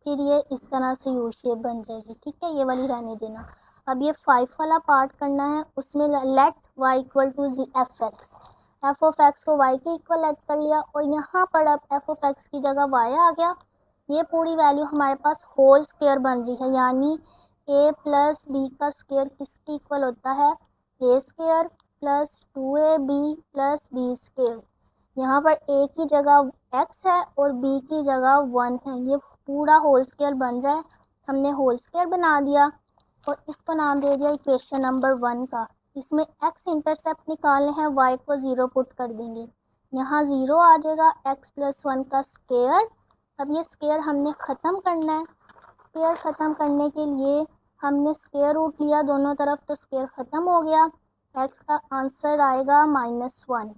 फिर ये इस तरह से यू शेप बन जाएगी, ठीक है। ये वाली रहने देना। अब ये 5 वाला पार्ट करना है, उसमें let y equal to f of x को y के इक्वल लेट कर लिया और यहाँ पर अब f ऑफ x की जगह y आ गया। ये पूरी वैल्यू हमारे पास होल स्क्वायर बन रही है, यानी a प्लस b का स्क्वायर किसके इक्वल होता है, a square. Plus 2ab plus B square. यहाँ पर a की जगह x है और b की जगह 1 है। ये पूरा होल स्क्वायर बन रहा है, हमने होल स्क्वायर बना दिया और इसको नाम दे दिया इक्वेशन नंबर 1 का। इसमें x इंटरसेप्ट निकालने हैं, y को 0 पुट कर देंगे, यहाँ 0 आ जाएगा, x प्लस 1 का स्क्वायर। अब ये स्क्वायर हमने ख़त्म करना है। स्क्वायर ख़त्म करने के लिए हमने स्क्वायर रूट लिया दोनों तरफ, तो स्क्वायर ख़त्म हो गया। x का आंसर आएगा -1।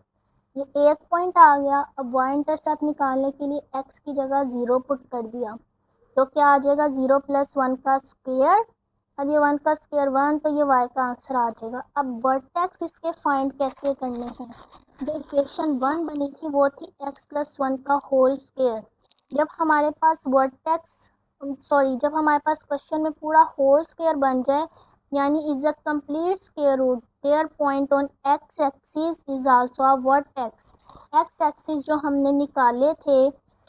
ये एक पॉइंट आ गया। अब y इंटरसेप्ट निकालने के लिए x की जगह 0 पुट कर दिया, तो क्या आ जाएगा 0 प्लस 1 का स्क्वायर। अब ये 1 का स्क्वायर 1, तो ये y का आंसर आ जाएगा। अब वर्टेक्स इसके फाइंड कैसे करने हैं। जो इक्वेशन 1 बनी थी वो थी x प्लस 1 का होल स्क्वायर। जब हमारे पास जब हमारे पास क्वेश्चन में पूरा होल स्क्वायर बन जाए, यानी is a complete square root, there point on x axis is also a vertex. x axis जो हमने निकाले थे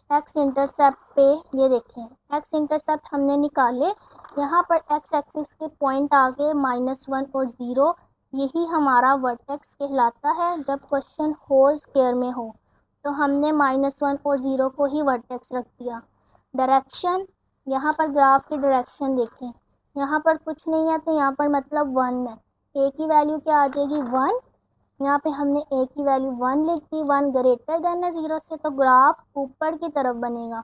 x इंटरसेप्ट पे, ये देखें x इंटरसेप्ट हमने निकाले, यहाँ पर x एक्सिस के पॉइंट आ गए -1 और 0। यही हमारा वर्टेक्स कहलाता है जब क्वेश्चन होल स्क्वायर में हो। तो हमने -1 और 0 को ही वर्टेक्स रख दिया। डायरेक्शन, यहाँ पर ग्राफ की डायरेक्शन देखें, यहाँ पर कुछ नहीं है तो यहाँ पर मतलब 1 है। a की वैल्यू क्या आ जाएगी 1, यहाँ पे हमने a की वैल्यू 1 लिख दी। 1 ग्रेटर देन है 0 से, तो ग्राफ ऊपर की तरफ बनेगा।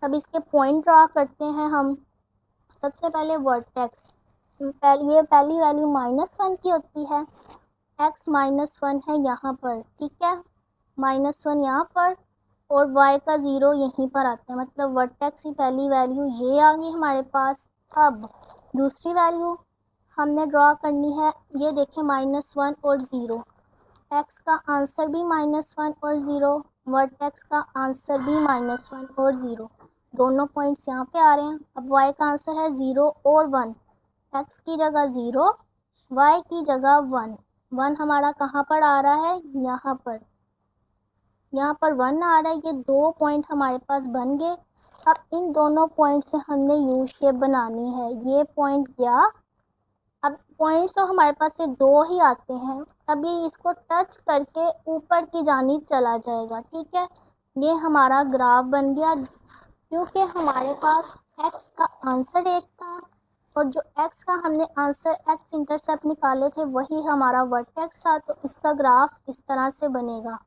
अब इसके पॉइंट ड्रा करते हैं हम। सबसे पहले वर्टेक्स, ये पहली वैल्यू -1 की होती है, x -1 है यहाँ पर, ठीक है, -1 यहाँ पर और y का 0 यहीं पर आता है, मतलब वर्टेक्स की पहली वैल्यू ये आ गई हमारे पास। अब दूसरी वैल्यू हमने ड्रॉ करनी है, ये देखें -1 और 0, x का आंसर भी -1 और 0, वर्टेक्स का आंसर भी -1 और 0, दोनों पॉइंट्स यहाँ पे आ रहे हैं। अब y का आंसर है 0 और 1, x की जगह 0, y की जगह 1। 1 हमारा कहाँ पर आ रहा है, यहाँ पर 1 आ रहा है। ये दो पॉइंट हमारे पास बन गए। अब इन दोनों पॉइंट से हमने यू शेप बनानी है। ये पॉइंट गया, अब पॉइंट्स तो हमारे पास से दो ही आते हैं, अभी इसको टच करके ऊपर की जानिब चला जाएगा, ठीक है। ये हमारा ग्राफ बन गया, क्योंकि हमारे पास x का आंसर 1 था और जो x का हमने आंसर x इंटरसेप्ट निकाले थे वही हमारा वर्टेक्स था, तो इसका ग्राफ इस तरह से बनेगा।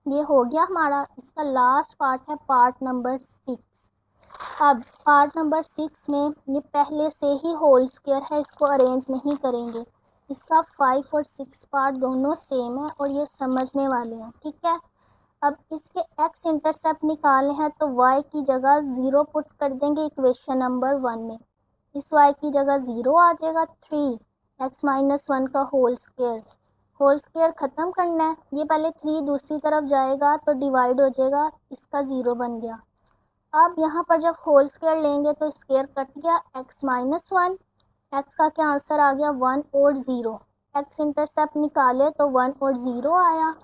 ये हो गया हमारा। इसका लास्ट पार्ट है पार्ट नंबर 6। अब पार्ट नंबर 6 में ये पहले से ही होल स्क्वायर है, इसको अरेंज नहीं करेंगे। इसका 5 और 6 पार्ट दोनों सेम है और ये समझने वाले हैं, ठीक है। अब इसके x इंटरसेप्ट निकालने हैं, तो y की जगह 0 पुट कर देंगे इक्वेशन नंबर 1 में। इस y की जगह 0 आ जाएगा, 3x - 1 का होल स्क्वायर ख़त्म करना है। ये पहले 3 दूसरी तरफ जाएगा तो डिवाइड हो जाएगा, इसका 0 बन गया। अब यहाँ पर जब होल स्क्वायर लेंगे तो स्क्वायर कट गया, x - 1, x का क्या आंसर आ गया 1 और 0, x इंटरसेप्ट निकाले तो 1 और 0 आया।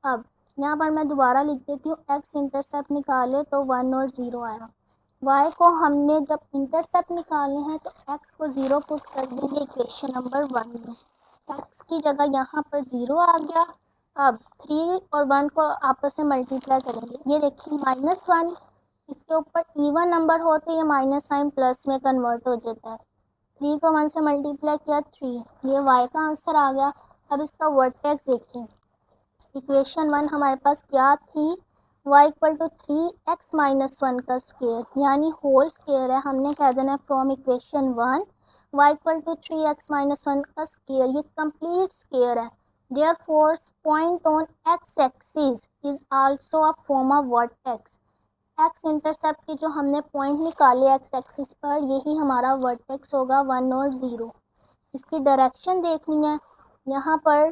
अब यहाँ पर मैं दोबारा लिख देती हूँ, x इंटरसेप्ट निकाले तो 1 और 0 आया। y को हमने जब इंटरसेप्ट निकालने हैं तो x को 0 पुट कर देंगे इक्वेशन नंबर 1 में, x की जगह यहाँ पर 0 आ गया। अब 3 और 1 को आपस में मल्टीप्लाई करेंगे, ये देखिए -1, इसके ऊपर इवन नंबर हो तो ये माइनस साइन प्लस में कन्वर्ट हो जाता है। 3 को 1 से मल्टीप्लाई किया 3, ये y का आंसर आ गया। अब इसका वर्टेक्स देखिए, इक्वेशन 1 हमारे पास क्या थी, y इक्वल टू 3x - 1 का स्क्वायर, यानी होल स्क्वायर है, हमने कह देना from equation 1 y equal to 3x - 1 का स्क्वायर, ये कंप्लीट स्क्वायर है। Therefore point on x axis is also a form of vertex. X intercept के जो हमने पॉइंट निकाले एक्स एक्सिस पर, यही हमारा वर्टेक्स होगा 1 और 0। इसकी डायरेक्शन देखनी है, यहाँ पर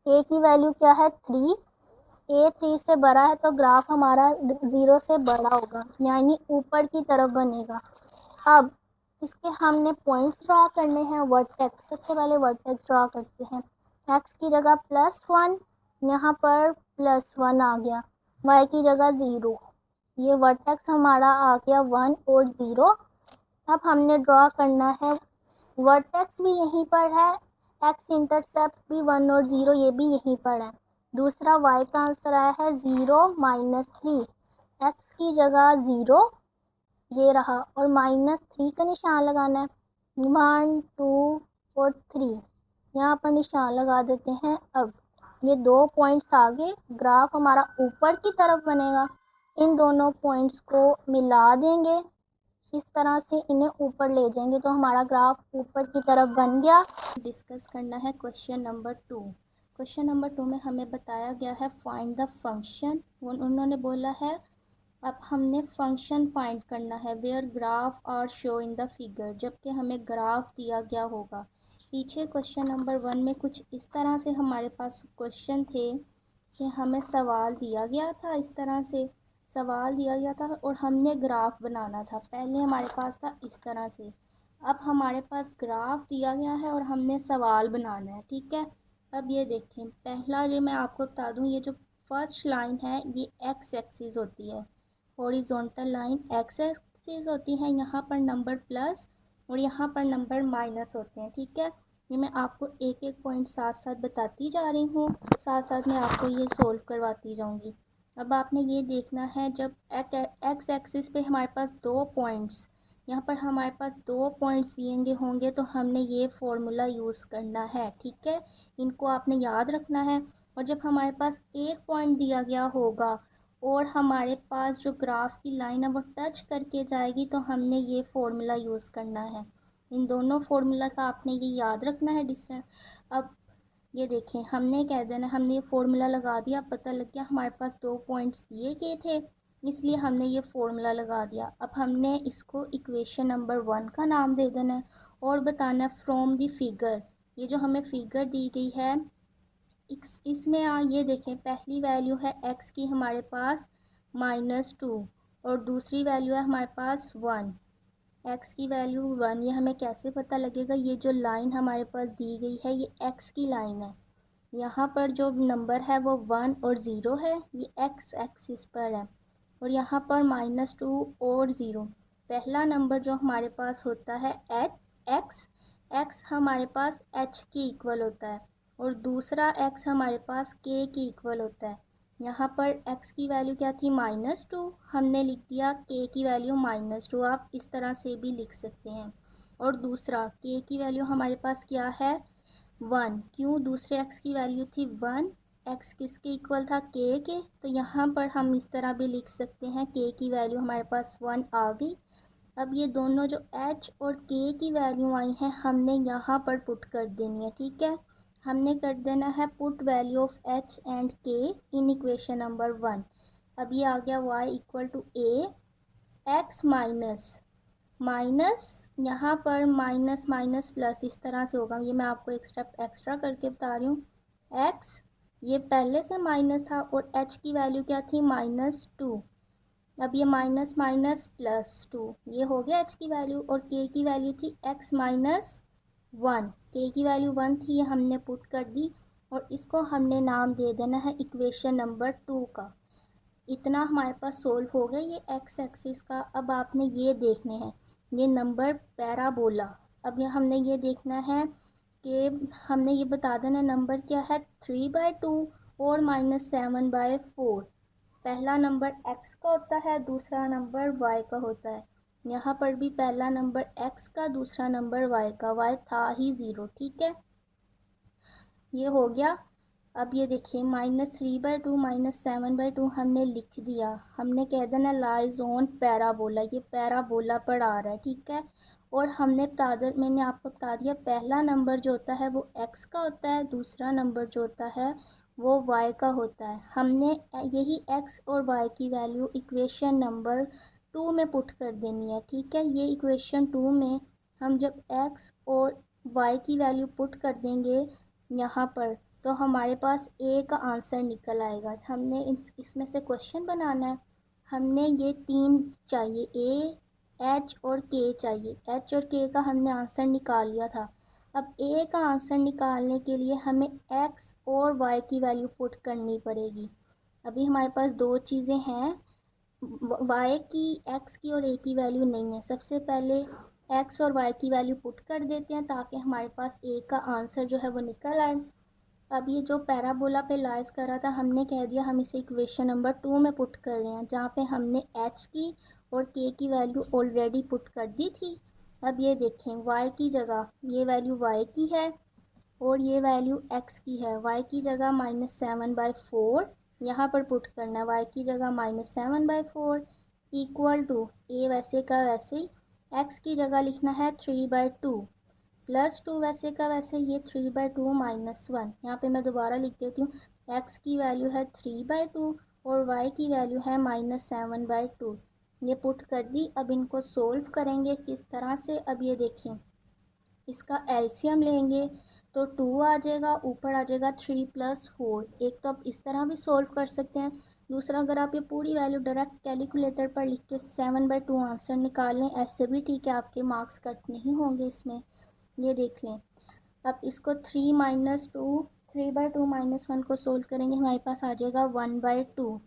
a की वैल्यू क्या है 3, a 3 से बड़ा है तो ग्राफ हमारा 0 से बड़ा होगा, यानी ऊपर की तरफ बनेगा। अब इसके हमने पॉइंट्स ड्रा करने हैं, वर्टेक्स। सबसे पहले वर्टेक्स ड्रा करते हैं, x की जगह +1, यहाँ पर +1 आ गया, y की जगह 0, ये वर्टेक्स हमारा आ गया 1 और 0। अब हमने ड्रॉ करना है, वर्टेक्स भी यहीं पर है, एक्स इंटरसेप्ट भी 1 और 0 ये भी यहीं पर है। दूसरा y का आंसर आया है 0 -3। एक्स की जगह 0 ये रहा और -3 का निशान लगाना है। 1 2 और 3 यहाँ पर निशान लगा देते हैं। अब ये 2 पॉइंट्स आगे ग्राफ हमारा ऊपर की तरफ बनेगा। इन दोनों पॉइंट्स को मिला देंगे, इस तरह से इन्हें ऊपर ले जाएंगे तो हमारा ग्राफ ऊपर की तरफ बन गया। डिस्कस करना है क्वेश्चन नंबर 2। क्वेश्चन नंबर 2 में हमें बताया गया है फाइंड द फंक्शन। उन्होंने बोला है अब हमने फंक्शन फाइंड करना है where graph are show in the figure, जबकि हमें ग्राफ दिया गया होगा। पीछे क्वेश्चन नंबर 1 में कुछ इस तरह से हमारे पास क्वेश्चन थे कि हमें सवाल दिया गया था, इस तरह से सवाल दिया गया था और हमने ग्राफ बनाना था। पहले हमारे पास था इस तरह से, अब हमारे पास ग्राफ दिया गया है और हमने सवाल बनाना है। ठीक है, अब ये देखें, पहला ये मैं आपको बता दूं, ये जो फर्स्ट लाइन है ये एक्स एक्सिस होती है, हॉरिजॉन्टल लाइन एक्स एक्सिस होती है। यहाँ पर नंबर प्लस और यहाँ पर नंबर माइनस होते हैं। ठीक है, ये मैं आपको एक एक पॉइंट साथ साथ बताती जा रही हूँ, साथ साथ मैं आपको ये सोल्व करवाती जाऊँगी। अब आपने ये देखना है, जब एक्स एक्सिस पे हमारे पास 2 पॉइंट्स, यहाँ पर हमारे पास 2 पॉइंट्स दिए होंगे तो हमने ये फॉर्मूला यूज़ करना है। ठीक है, इनको आपने याद रखना है। और जब हमारे पास एक पॉइंट दिया गया होगा और हमारे पास जो ग्राफ की लाइन है वो टच करके जाएगी तो हमने ये फॉर्मूला यूज़ करना है। इन दोनों फार्मूला का आपने ये याद रखना है डिस्टेंस। अब ये देखें, हमने कह देना, हमने ये फार्मूला लगा दिया, पता लग गया हमारे पास 2 पॉइंट्स दिए गए थे इसलिए हमने ये फार्मूला लगा दिया। अब हमने इसको इक्वेशन नंबर 1 का नाम दे देना है और बताना है फ्रॉम द फिगर। ये जो हमें फिगर दी गई है इसमें ये देखें, पहली वैल्यू है x की हमारे पास -2 और दूसरी वैल्यू है हमारे पास 1। x की वैल्यू 1, ये हमें कैसे पता लगेगा? ये जो लाइन हमारे पास दी गई है ये x की लाइन है, यहाँ पर जो नंबर है वो 1 और 0 है, ये x एक्सिस पर है। और यहाँ पर -2 और 0, पहला नंबर जो हमारे पास होता है x हमारे पास h की इक्वल होता है और दूसरा x हमारे पास k की इक्वल होता है। यहाँ पर x की वैल्यू क्या थी? -2, हमने लिख दिया k की वैल्यू -2, आप इस तरह से भी लिख सकते हैं। और दूसरा k की वैल्यू हमारे पास क्या है? 1। क्यों? दूसरे x की वैल्यू थी 1, x किसके इक्वल था? k के, तो यहाँ पर हम इस तरह भी लिख सकते हैं k की वैल्यू हमारे पास 1 आ गई। अब ये दोनों जो h और k की वैल्यू आई हैं हमने यहाँ पर पुट कर देनी है। ठीक है, हमने कर देना है put value of h and k in equation number 1। अब ये आ गया y equal to a, x minus यहाँ पर माइनस माइनस प्लस इस तरह से होगा, ये मैं आपको एक्स्ट्रा करके बता रही हूँ। x ये पहले से माइनस था और h की वैल्यू क्या थी? -2। अब ये माइनस माइनस +2, ये हो गया h की वैल्यू। और k की वैल्यू थी x -1, k की वैल्यू 1 थी, ये हमने पुट कर दी और इसको हमने नाम दे देना है इक्वेशन नंबर 2 का। इतना हमारे पास सोल्व हो गया ये एक्स एक्सिस का। अब आपने ये देखने हैं ये नंबर पैराबोला। अब ये हमने ये देखना है कि हमने ये बता देना नंबर क्या है, 3/2 और -7/4। पहला नंबर x का होता है, दूसरा नंबर y का होता है। यहाँ पर भी पहला नंबर x का, दूसरा नंबर y का, y था ही 0। ठीक है, ये हो गया। अब ये देखिए -3/2 -7/2 हमने लिख दिया, हमने कह देना लाइज ऑन पैराबोला, ये पैराबोला पर आ रहा है। ठीक है, और मैंने आपको बता दिया पहला नंबर जो होता है वो x का होता है, दूसरा नंबर जो होता है वो y का होता है। हमने यही x और y की वैल्यू इक्वेशन नंबर 2 में पुट कर देनी है। ठीक है, ये इक्वेशन 2 में हम जब x और y की वैल्यू पुट कर देंगे यहाँ पर तो हमारे पास ए का आंसर निकल आएगा। हमने इसमें से क्वेश्चन बनाना है, हमने ये 3 चाहिए, ए, एच और के चाहिए। एच और के का हमने आंसर निकाल लिया था। अब ए का आंसर निकालने के लिए हमें एक्स और वाई की वैल्यू पुट करनी पड़ेगी। अभी हमारे पास 2 चीज़ें हैं, वाई की, एक्स की और ए की वैल्यू नहीं है। सबसे पहले एक्स और वाई की वैल्यू पुट कर देते हैं ताकि हमारे पास ए का आंसर जो है वो निकल आए। अब ये जो पैराबोला पे लाइज कर रहा था हमने कह दिया हम इसे इक्वेशन नंबर 2 में पुट कर रहे हैं, जहाँ पे हमने एच की और के की वैल्यू ऑलरेडी पुट कर दी थी। अब ये देखें वाई की जगह ये वैल्यू वाई की है और ये वैल्यू एक्स की है। वाई की जगह -7/4 यहाँ पर पुट करना है, वाई की जगह -7/4 इक्वल टू ए वैसे का वैसे ही, एक्स की जगह लिखना है 3/2 +2 वैसे का वैसे ये 3/2 -1। यहाँ पे मैं दोबारा लिख देती हूँ, एक्स की वैल्यू है 3/2 और वाई की वैल्यू है -7/2। ये पुट कर दी। अब इनको सोल्व करेंगे किस तरह से, अब ये देखें इसका एलसीएम लेंगे तो 2 आ जाएगा, ऊपर आ जाएगा 3 + 4। एक तो आप इस तरह भी सोल्व कर सकते हैं, दूसरा अगर आप ये पूरी वैल्यू डायरेक्ट कैलकुलेटर पर लिख के 7/2 आंसर निकाल लें, ऐसे भी ठीक है, आपके मार्क्स कट नहीं होंगे इसमें। ये देख लें। अब इसको 3/2 -1 को सोल्व करेंगे, हमारे पास आ जाएगा 1/2।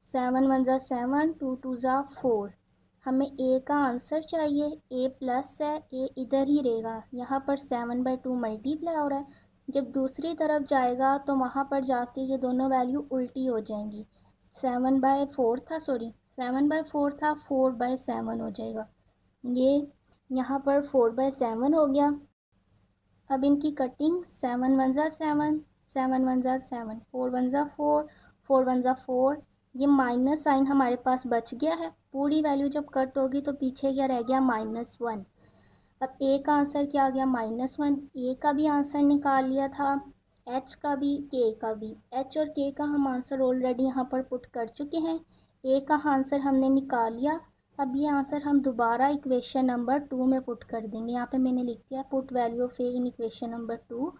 7 1 ज़ा 7, 2 2 ज़ा 4। हमें ए का आंसर चाहिए, ए प्लस है, ए इधर ही रहेगा, यहाँ पर 7/2 मल्टीप्लाई हो रहा है। जब दूसरी तरफ जाएगा तो वहाँ पर जाके ये दोनों वैल्यू उल्टी हो जाएंगी। 7/4 था, सॉरी 7/4 था, 4/7 हो जाएगा। ये यहाँ पर 4/7 हो गया। अब इनकी कटिंग 7 1 ज़ा 7, 7 1 ज़ा 7, 4 1 ज़ा 4, 4 1 ज़ा 4। ये माइनस साइन हमारे पास बच गया है। पूरी वैल्यू जब कट होगी तो पीछे क्या रह गया, -1। अब ए का आंसर क्या आ गया, -1। ए का भी आंसर निकाल लिया था, एच का भी, के का भी। एच और के का हम आंसर ऑलरेडी यहाँ पर पुट कर चुके हैं। ए का आंसर हमने निकाल लिया। अब ये आंसर हम दोबारा इक्वेशन नंबर 2 में पुट कर देंगे। यहाँ पे मैंने लिख दिया put value of A in equation number 2।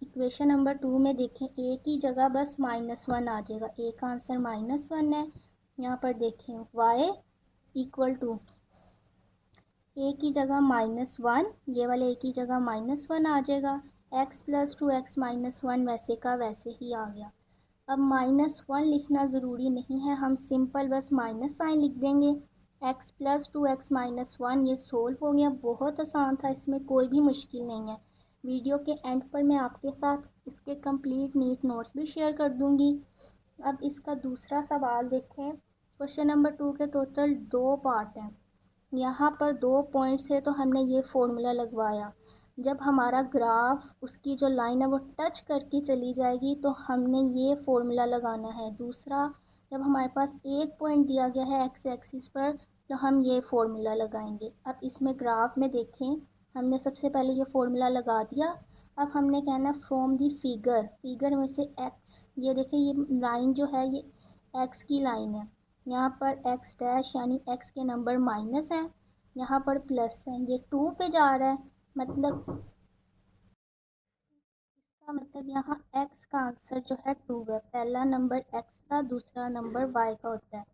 Equation number 2 में देखें ए की जगह बस -1 आ जाएगा, ए का आंसर -1 है। यहाँ पर देखें वाई इक्वल टू ए की जगह -1, ये वाले ए की जगह -1 आ जाएगा। x + 2x - 1 वैसे का वैसे ही आ गया। अब -1 लिखना ज़रूरी नहीं है, हम सिंपल बस माइनस साइन लिख देंगे। x + 2x - 1 ये सोल्व हो गया, बहुत आसान था, इसमें कोई भी मुश्किल नहीं है। वीडियो के एंड पर मैं आपके साथ इसके कंप्लीट नीट नोट्स भी शेयर कर दूँगी। अब इसका दूसरा सवाल देखें। क्वेश्चन नंबर 2 के टोटल 2 पार्ट हैं। यहाँ पर 2 पॉइंट्स है तो हमने ये फॉर्मूला लगवाया। जब हमारा ग्राफ उसकी जो लाइन है वो टच करके चली जाएगी तो हमने ये फॉर्मूला लगाना है। दूसरा, जब हमारे पास एक पॉइंट दिया गया है एक्स एक्सिस पर तो हम ये फॉर्मूला लगाएंगे। अब इसमें ग्राफ में देखें, हमने सबसे पहले ये फॉर्मूला लगा दिया। अब हमने कहना फ्रॉम दी फिगर, फिगर में से एक्स, ये देखें ये लाइन जो है ये एक्स की लाइन है। यहाँ पर एक्स डैश यानी एक्स के नंबर माइनस है, यहाँ पर प्लस है, ये 2 पे जा रहा है, मतलब इसका मतलब यहाँ एक्स का आंसर जो है 2 है। पहला नंबर एक्स का, दूसरा नंबर वाई का होता है।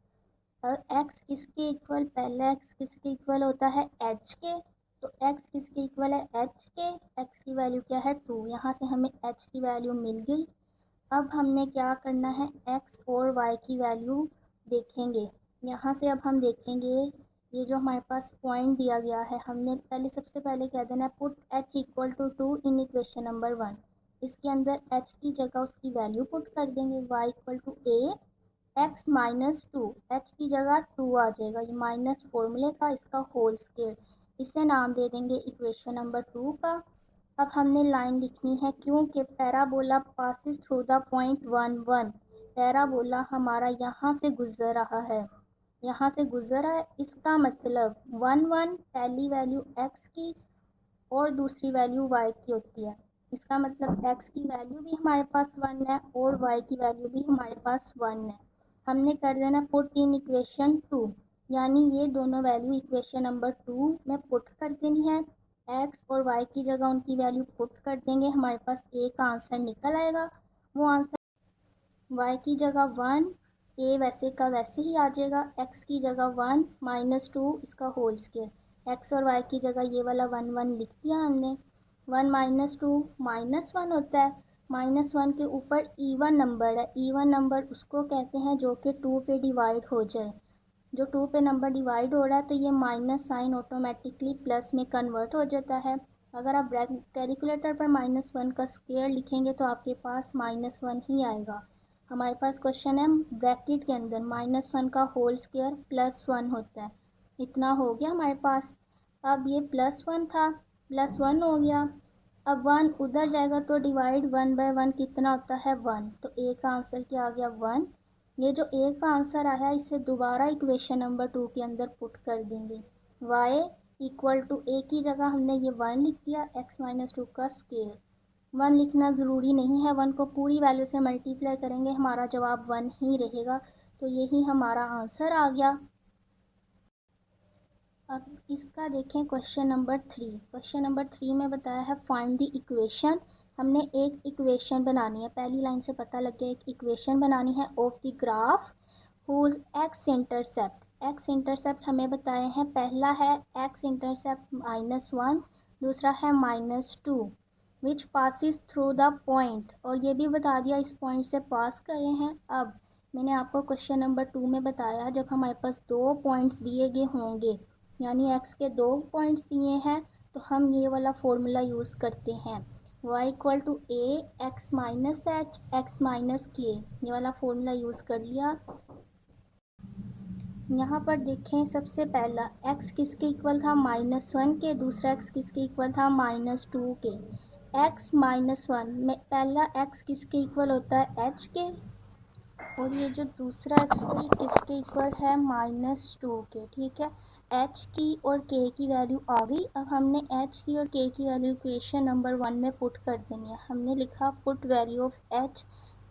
और एक्स किसके इक्वल, पहला एक्स किसके इक्वल होता है, एच के। तो एक्स किसके इक्वल है, एच के। एक्स की वैल्यू क्या है, 2। यहाँ से हमें एच की वैल्यू मिल गई। अब हमने क्या करना है, एक्स और वाई की वैल्यू देखेंगे। यहाँ से अब हम देखेंगे ये जो हमारे पास पॉइंट दिया गया है, हमने पहले सबसे पहले कह देना है put H equal to 2 in equation number 1। इसके अंदर एच की जगह उसकी वैल्यू पुट कर देंगे, Y equal to A X -2, H की जगह 2 आ जाएगा, ये माइनस फॉर्मूले का इसका होल स्केयर। इसे नाम दे देंगे इक्वेशन नंबर 2 का। अब हमने लाइन लिखनी है क्योंकि parabola passes through the point 1 1। Parabola हमारा यहाँ से गुजर रहा है, यहाँ से गुजर रहा है, इसका मतलब 1 1 पहली वैल्यू एक्स की और दूसरी वैल्यू वाई की होती है। इसका मतलब एक्स की वैल्यू भी हमारे पास 1 है और वाई की वैल्यू भी हमारे पास 1 है। हमने कर देना पुट इन इक्वेशन 2, यानी ये दोनों वैल्यू इक्वेशन नंबर 2 में पुट कर देनी है। एक्स और वाई की जगह उनकी वैल्यू पुट कर देंगे, हमारे पास ए का आंसर निकल आएगा। वो आंसर वाई की जगह 1, ए वैसे का वैसे ही आ जाएगा, एक्स की जगह 1 -2 इसका होल स्केयर। एक्स और वाई की जगह ये वाला 1 1 लिख दिया हमने। 1 -2 -1 होता है, -1 के ऊपर इवन नंबर है, इवन नंबर उसको कहते हैं जो कि 2 पे डिवाइड हो जाए। जो 2 पे नंबर डिवाइड हो रहा है तो ये माइनस साइन ऑटोमेटिकली प्लस में कन्वर्ट हो जाता है। अगर आप कैलकुलेटर पर -1 का स्क्वायर लिखेंगे तो आपके पास -1 ही आएगा। हमारे पास क्वेश्चन है ब्रैकेट के अंदर -1 का होल स्क्वायर +1 होता है। इतना हो गया हमारे पास। अब ये +1 था, +1 हो गया। अब 1 उधर जाएगा तो डिवाइड 1/1 कितना होता है 1, तो ए का आंसर क्या आ गया 1। ये जो ए का आंसर आया इसे दोबारा इक्वेशन नंबर 2 के अंदर पुट कर देंगे। y इक्वल टू ए की जगह हमने ये 1 लिख दिया, x-2 का स्क्वायर। 1 लिखना ज़रूरी नहीं है, 1 को पूरी वैल्यू से मल्टीप्लाई करेंगे हमारा जवाब 1 ही रहेगा। तो यही हमारा आंसर आ गया। अब इसका देखें क्वेश्चन नंबर 3। क्वेश्चन नंबर 3 में बताया है फाइंड द इक्वेशन। हमने एक इक्वेशन बनानी है, पहली लाइन से पता लग गया एक इक्वेशन बनानी है of the graph whose X intercept. X intercept हमें बताए हैं, पहला है एक्स इंटरसेप्ट -1, दूसरा है -2 which passes through the point, और ये भी बता दिया इस पॉइंट से पास कर रहे हैं। अब मैंने आपको क्वेश्चन नंबर 2 में बताया जब हमारे पास दो पॉइंट्स दिए गए होंगे, यानी x के दो पॉइंट्स दिए हैं, तो हम ये वाला फॉर्मूला यूज़ करते हैं y equal to A X minus H X minus K, ये वाला फॉर्मूला यूज़ कर लिया। यहाँ पर देखें सबसे पहला x किसके इक्वल था -1 के, दूसरा x किसके इक्वल था -2 के। x -1 में पहला x किसके इक्वल होता है h के, और ये जो दूसरा x किसके इक्वल है -2 के। ठीक है, h की और k की वैल्यू आ गई। अब हमने h की और k की वैल्यू इक्वेशन नंबर 1 में पुट कर देनी है। हमने लिखा put value of h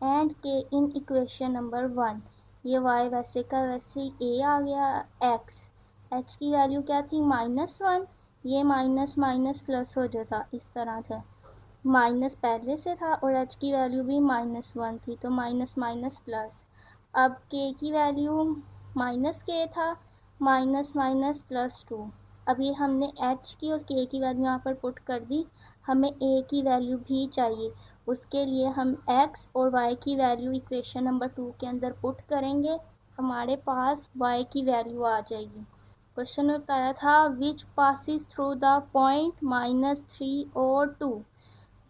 and k in equation number 1। ये y वैसे का वैसे ही a आ गया, x h की वैल्यू क्या थी -1, ये माइनस माइनस प्लस हो जाता इस तरह से, माइनस पहले से था और h की वैल्यू भी -1 थी, तो माइनस माइनस प्लस। अब k की वैल्यू -k था, माइनस माइनस +2। अब ये हमने h की और k की वैल्यू यहाँ पर पुट कर दी। हमें a की वैल्यू भी चाहिए, उसके लिए हम x और y की वैल्यू इक्वेशन नंबर 2 के अंदर पुट करेंगे, हमारे पास y की वैल्यू आ जाएगी। क्वेश्चन में बताया था which passes through the point -3 और 2,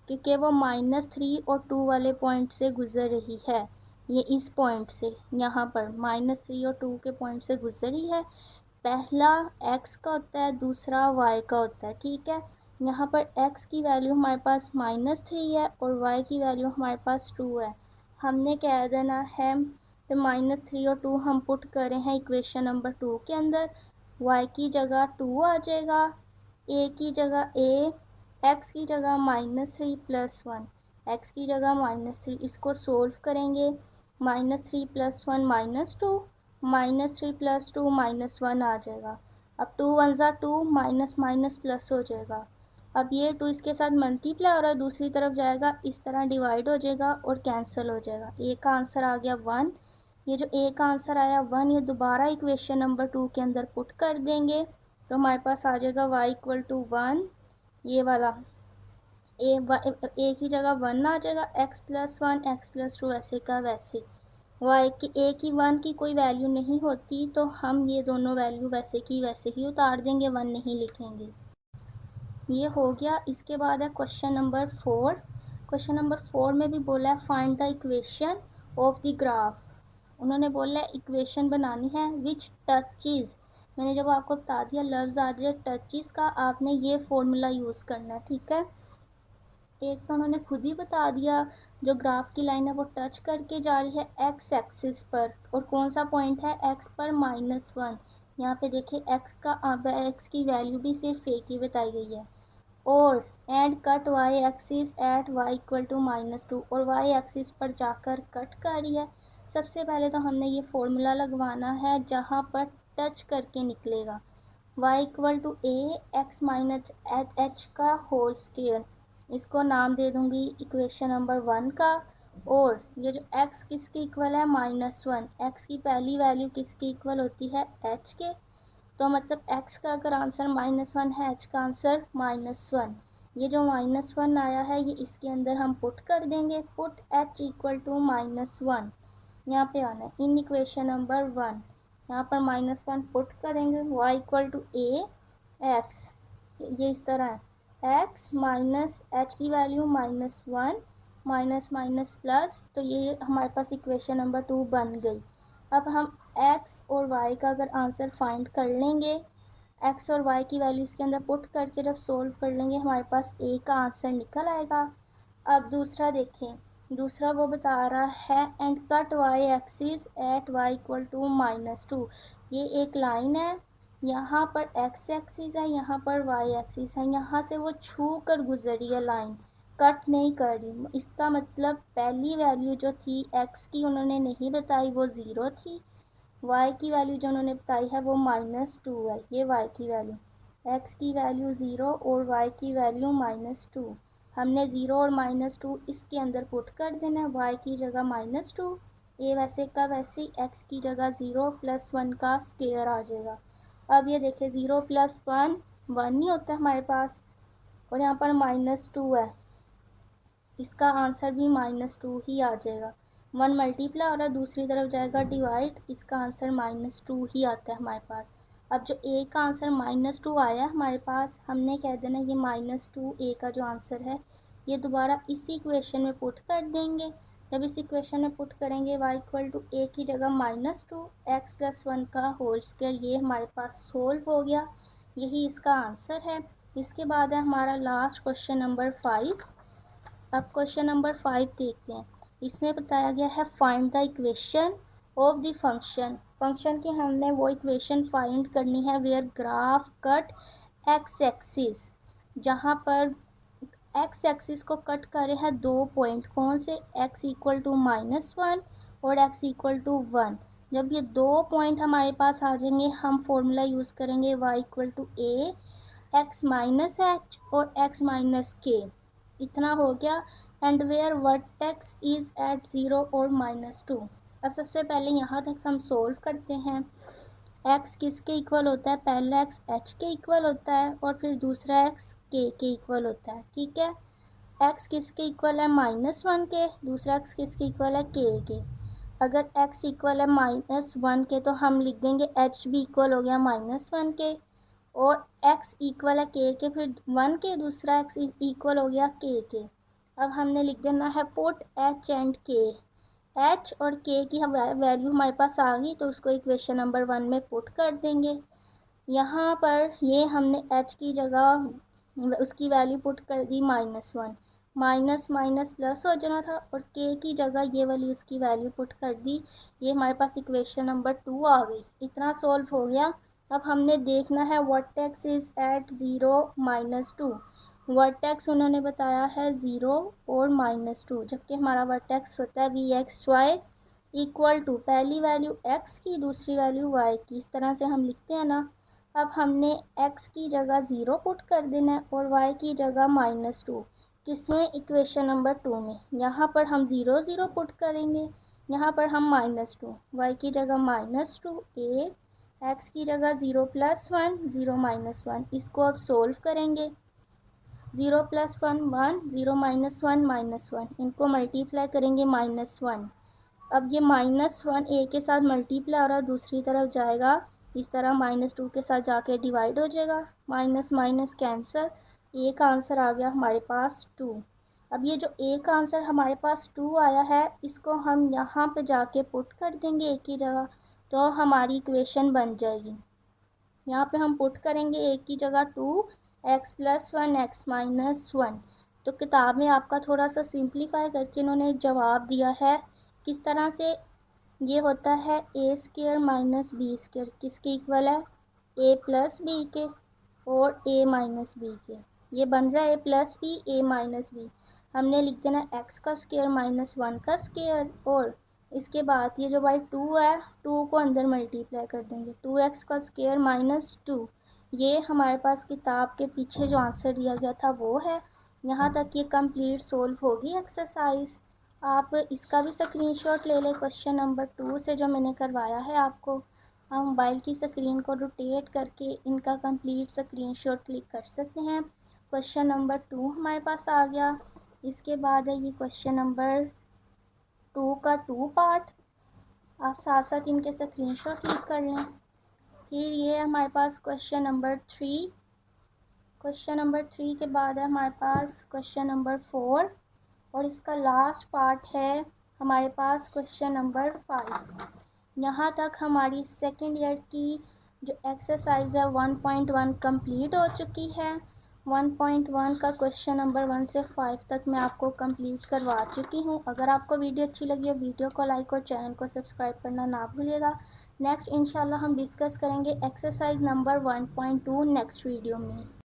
क्योंकि वो -3 और 2 वाले पॉइंट से गुजर रही है। ये इस पॉइंट से यहाँ पर -3 और 2 के पॉइंट से गुजर रही है। पहला x का होता है, दूसरा y का होता है। ठीक है, यहाँ पर x की वैल्यू हमारे पास -3 है और y की वैल्यू हमारे पास 2 है। हमने कह देना है तो -3 और 2 हम पुट कर रहे हैं इक्वेशन नंबर 2 के अंदर। y की जगह 2 आ जाएगा, a की जगह a, x की जगह -3 + 1, x की जगह -3। इसको सोल्व करेंगे, -3 + 1 -2, -3 + 2 -1 आ जाएगा। अब 2 1 ज़ा 2, माइनस माइनस प्लस हो जाएगा। अब ये 2 इसके साथ मल्टीप्लाई हो रहा है, दूसरी तरफ जाएगा, इस तरह डिवाइड हो जाएगा और कैंसिल हो जाएगा। ए का आंसर आ गया 1। ये जो ए का आंसर आया 1, ये दोबारा इक्वेशन नंबर 2 के अंदर पुट कर देंगे, तो हमारे पास आ जाएगा y इक्वल टू 1, ये वाला ए की जगह 1 आ जाएगा, x + 1 x + 2 ऐसे का वैसे। y की ए की 1 की कोई वैल्यू नहीं होती, तो हम ये दोनों वैल्यू वैसे की वैसे ही उतार देंगे, 1 नहीं लिखेंगे। ये हो गया। इसके बाद है क्वेश्चन नंबर 4। क्वेश्चन नंबर 4 में भी बोला है find the equation of the graph. उन्होंने बोला है इक्वेशन बनानी है विच टचेज। मैंने जब आपको बता दिया लफ्ज़ आ जाए टचेज का, आपने ये फॉर्मूला यूज़ करना है। ठीक है, एक तो उन्होंने खुद ही बता दिया जो ग्राफ की लाइन है वो टच करके जा रही है एक्स एक्सिस पर, और कौन सा पॉइंट है एक्स पर -1। यहाँ पे देखिए एक्स का एक्स की वैल्यू भी सिर्फ एक ही बताई गई है। और and cut Y axis at Y equal to -2, और वाई एक्सिस पर जाकर कट कर रही है। सबसे पहले तो हमने ये फॉर्मूला लगवाना है जहाँ पर टच करके निकलेगा, y equal to A X minus H का होल स्क्वायर। इसको नाम दे दूंगी इक्वेशन नंबर 1 का। और ये जो x किसके इक्वल है -1, x की पहली वैल्यू किसके इक्वल होती है h के, तो मतलब x का अगर आंसर -1 है, h का आंसर -1। ये जो -1 आया है ये इसके अंदर हम पुट कर देंगे, पुट h इक्वल टू -1 यहाँ पे आना है इन इक्वेशन नंबर 1। यहाँ पर -1 पुट करेंगे, y equal to A X, ये इस तरह है x माइनस h की वैल्यू -1 माइनस माइनस प्लस, तो ये हमारे पास इक्वेशन नंबर 2 बन गई। अब हम x और y का अगर आंसर फाइंड कर लेंगे, x और y की वैल्यू इसके अंदर पुट करके जब सोल्व कर लेंगे हमारे पास a का आंसर निकल आएगा। अब दूसरा देखें, दूसरा वो बता रहा है and cut y axis at y equal to -2। ये एक लाइन है, यहाँ पर x एक्सिस है, यहाँ पर y एक्सिस है, यहाँ से वो छू कर गुजरी है लाइन, कट नहीं कर रही। इसका मतलब पहली वैल्यू जो थी x की उन्होंने नहीं बताई, वो 0 थी। y की वैल्यू जो उन्होंने बताई है वो -2 है, ये y की वैल्यू, x की वैल्यू 0 और y की वैल्यू -2। हमने 0 और -2 इसके अंदर पुट कर देना है, y की जगह -2, ए वैसे का वैसे ही, x की जगह 0 + 1 का स्क्वायर आ जाएगा। अब ये देखिए 0 + 1 1 ही होता है हमारे पास, और यहाँ पर -2 है, इसका आंसर भी -2 ही आ जाएगा। 1 मल्टीप्लाई और दूसरी तरफ जाएगा डिवाइड, इसका आंसर -2 ही आता है हमारे पास। अब जो ए का आंसर -2 आया हमारे पास, हमने कह देना ये -2 ए का जो आंसर है ये दोबारा इसी इक्वेशन में पुट कर देंगे। जब इस इक्वेशन में पुट करेंगे y इक्वल टू ए की जगह -2 x + 1 का होल स्क्वायर, ये हमारे पास सोल्व हो गया, यही इसका आंसर है। इसके बाद है हमारा लास्ट क्वेश्चन नंबर 5। अब क्वेश्चन नंबर 5 देखते हैं। इसमें बताया गया है find the equation of the function. Function की हमने वो इक्वेशन फाइंड करनी है where graph cut X axis, जहाँ पर एक्स एक्सिस को कट करे हैं 2 पॉइंट, कौन से, x इक्वल टू -1 और x इक्वल टू 1। जब ये 2 पॉइंट हमारे पास आ जाएंगे हम फॉर्मूला यूज़ करेंगे y equal to A x minus H और x माइनस के, इतना हो गया। And where vertex is at 0 और -2। अब सबसे पहले यहाँ तक हम सोल्व करते हैं। x किसके इक्वल होता है, पहला x h के इक्वल होता है और फिर दूसरा x के इक्वल होता है, ठीक है। x किसके इक्वल है, -1 के, दूसरा x किसके इक्वल है, के। अगर x इक्वल है -1 के तो हम लिख देंगे h भी इक्वल हो गया -1 के, और x इक्वल है के फिर 1 के, दूसरा x इक्वल हो गया के। अब हमने लिख देना है पुट h एंड के, h और k की वैल्यू हमारे पास आ गई तो उसको इक्वेशन नंबर 1 में पुट कर देंगे। यहाँ पर ये हमने h की जगह उसकी वैल्यू पुट कर दी -1, माइनस माइनस प्लस हो जाना था, और k की जगह ये वाली उसकी वैल्यू पुट कर दी, ये हमारे पास इक्वेशन नंबर 2 आ गई। इतना सॉल्व हो गया। अब हमने देखना है वर्टेक्स इज एट 0 -2। वर्टेक्स उन्होंने बताया है 0 और -2, जबकि हमारा वर्टेक्स होता है vxy इक्वल टू पहली वैल्यू x की, दूसरी वैल्यू y की, इस तरह से हम लिखते हैं ना। अब हमने x की जगह 0 पुट कर देना है और y की जगह -2, किसमें, इक्वेशन नंबर 2 में। यहाँ पर हम 0 0 पुट करेंगे, यहाँ पर हम -2, y की जगह -2 a, x की जगह 0 + 1 0 -1, इसको अब सोल्व करेंगे। 0 + 1 1, 0 -1 -1, इनको मल्टीप्लाई करेंगे -1। अब ये -1 ए के साथ मल्टीप्लाई और दूसरी तरफ जाएगा, इस तरह -2 के साथ जाके डिवाइड हो जाएगा, माइनस माइनस कैंसर, ए का आंसर आ गया हमारे पास 2। अब ये जो ए का आंसर हमारे पास 2 आया है, इसको हम यहाँ पे जाके पुट कर देंगे ए की जगह, तो हमारी इक्वेशन बन जाएगी। यहाँ पे हम पुट करेंगे ए की जगह 2, x + 1 x -1। तो किताब में आपका थोड़ा सा सिंप्लीफाई करके इन्होंने एक जवाब दिया है, किस तरह से, ये होता है a² - b², किसके इक्वल है, a + b के और a - b के, ये बन रहा है a + b a - b। हमने लिख देना x का स्क्वायर -1 का स्क्वायर, और इसके बाद ये जो भाई 2 है, 2 को अंदर मल्टीप्लाई कर देंगे, 2x का स्क्वायर -2। ये हमारे पास किताब के पीछे जो आंसर दिया गया था वो है। यहाँ तक ये कंप्लीट सोल्व होगी एक्सरसाइज। आप इसका भी स्क्रीनशॉट ले लें क्वेश्चन नंबर 2 से जो मैंने करवाया है आपको। हम मोबाइल की स्क्रीन को रोटेट करके इनका कंप्लीट स्क्रीनशॉट क्लिक कर सकते हैं। क्वेश्चन नंबर 2 हमारे पास आ गया। इसके बाद है ये क्वेश्चन नंबर 2 का 2 पार्ट। आप साथ साथ इनके स्क्रीनशॉट क्लिक कर लें। फिर ये हमारे पास क्वेश्चन नंबर 3। क्वेश्चन नंबर 3 के बाद है हमारे पास क्वेश्चन नंबर 4 और इसका लास्ट पार्ट है हमारे पास क्वेश्चन नंबर 5। यहाँ तक हमारी सेकेंड ईयर की जो एक्सरसाइज है 1.1 कंप्लीट हो चुकी है। 1.1 का क्वेश्चन नंबर 1 से 5 तक मैं आपको कंप्लीट करवा चुकी हूँ। अगर आपको वीडियो अच्छी लगी हो वीडियो को लाइक और चैनल को सब्सक्राइब करना ना भूलिएगा। नेक्स्ट इंशाल्लाह हम डिस्कस करेंगे एक्सरसाइज नंबर 1.2 नेक्स्ट वीडियो में।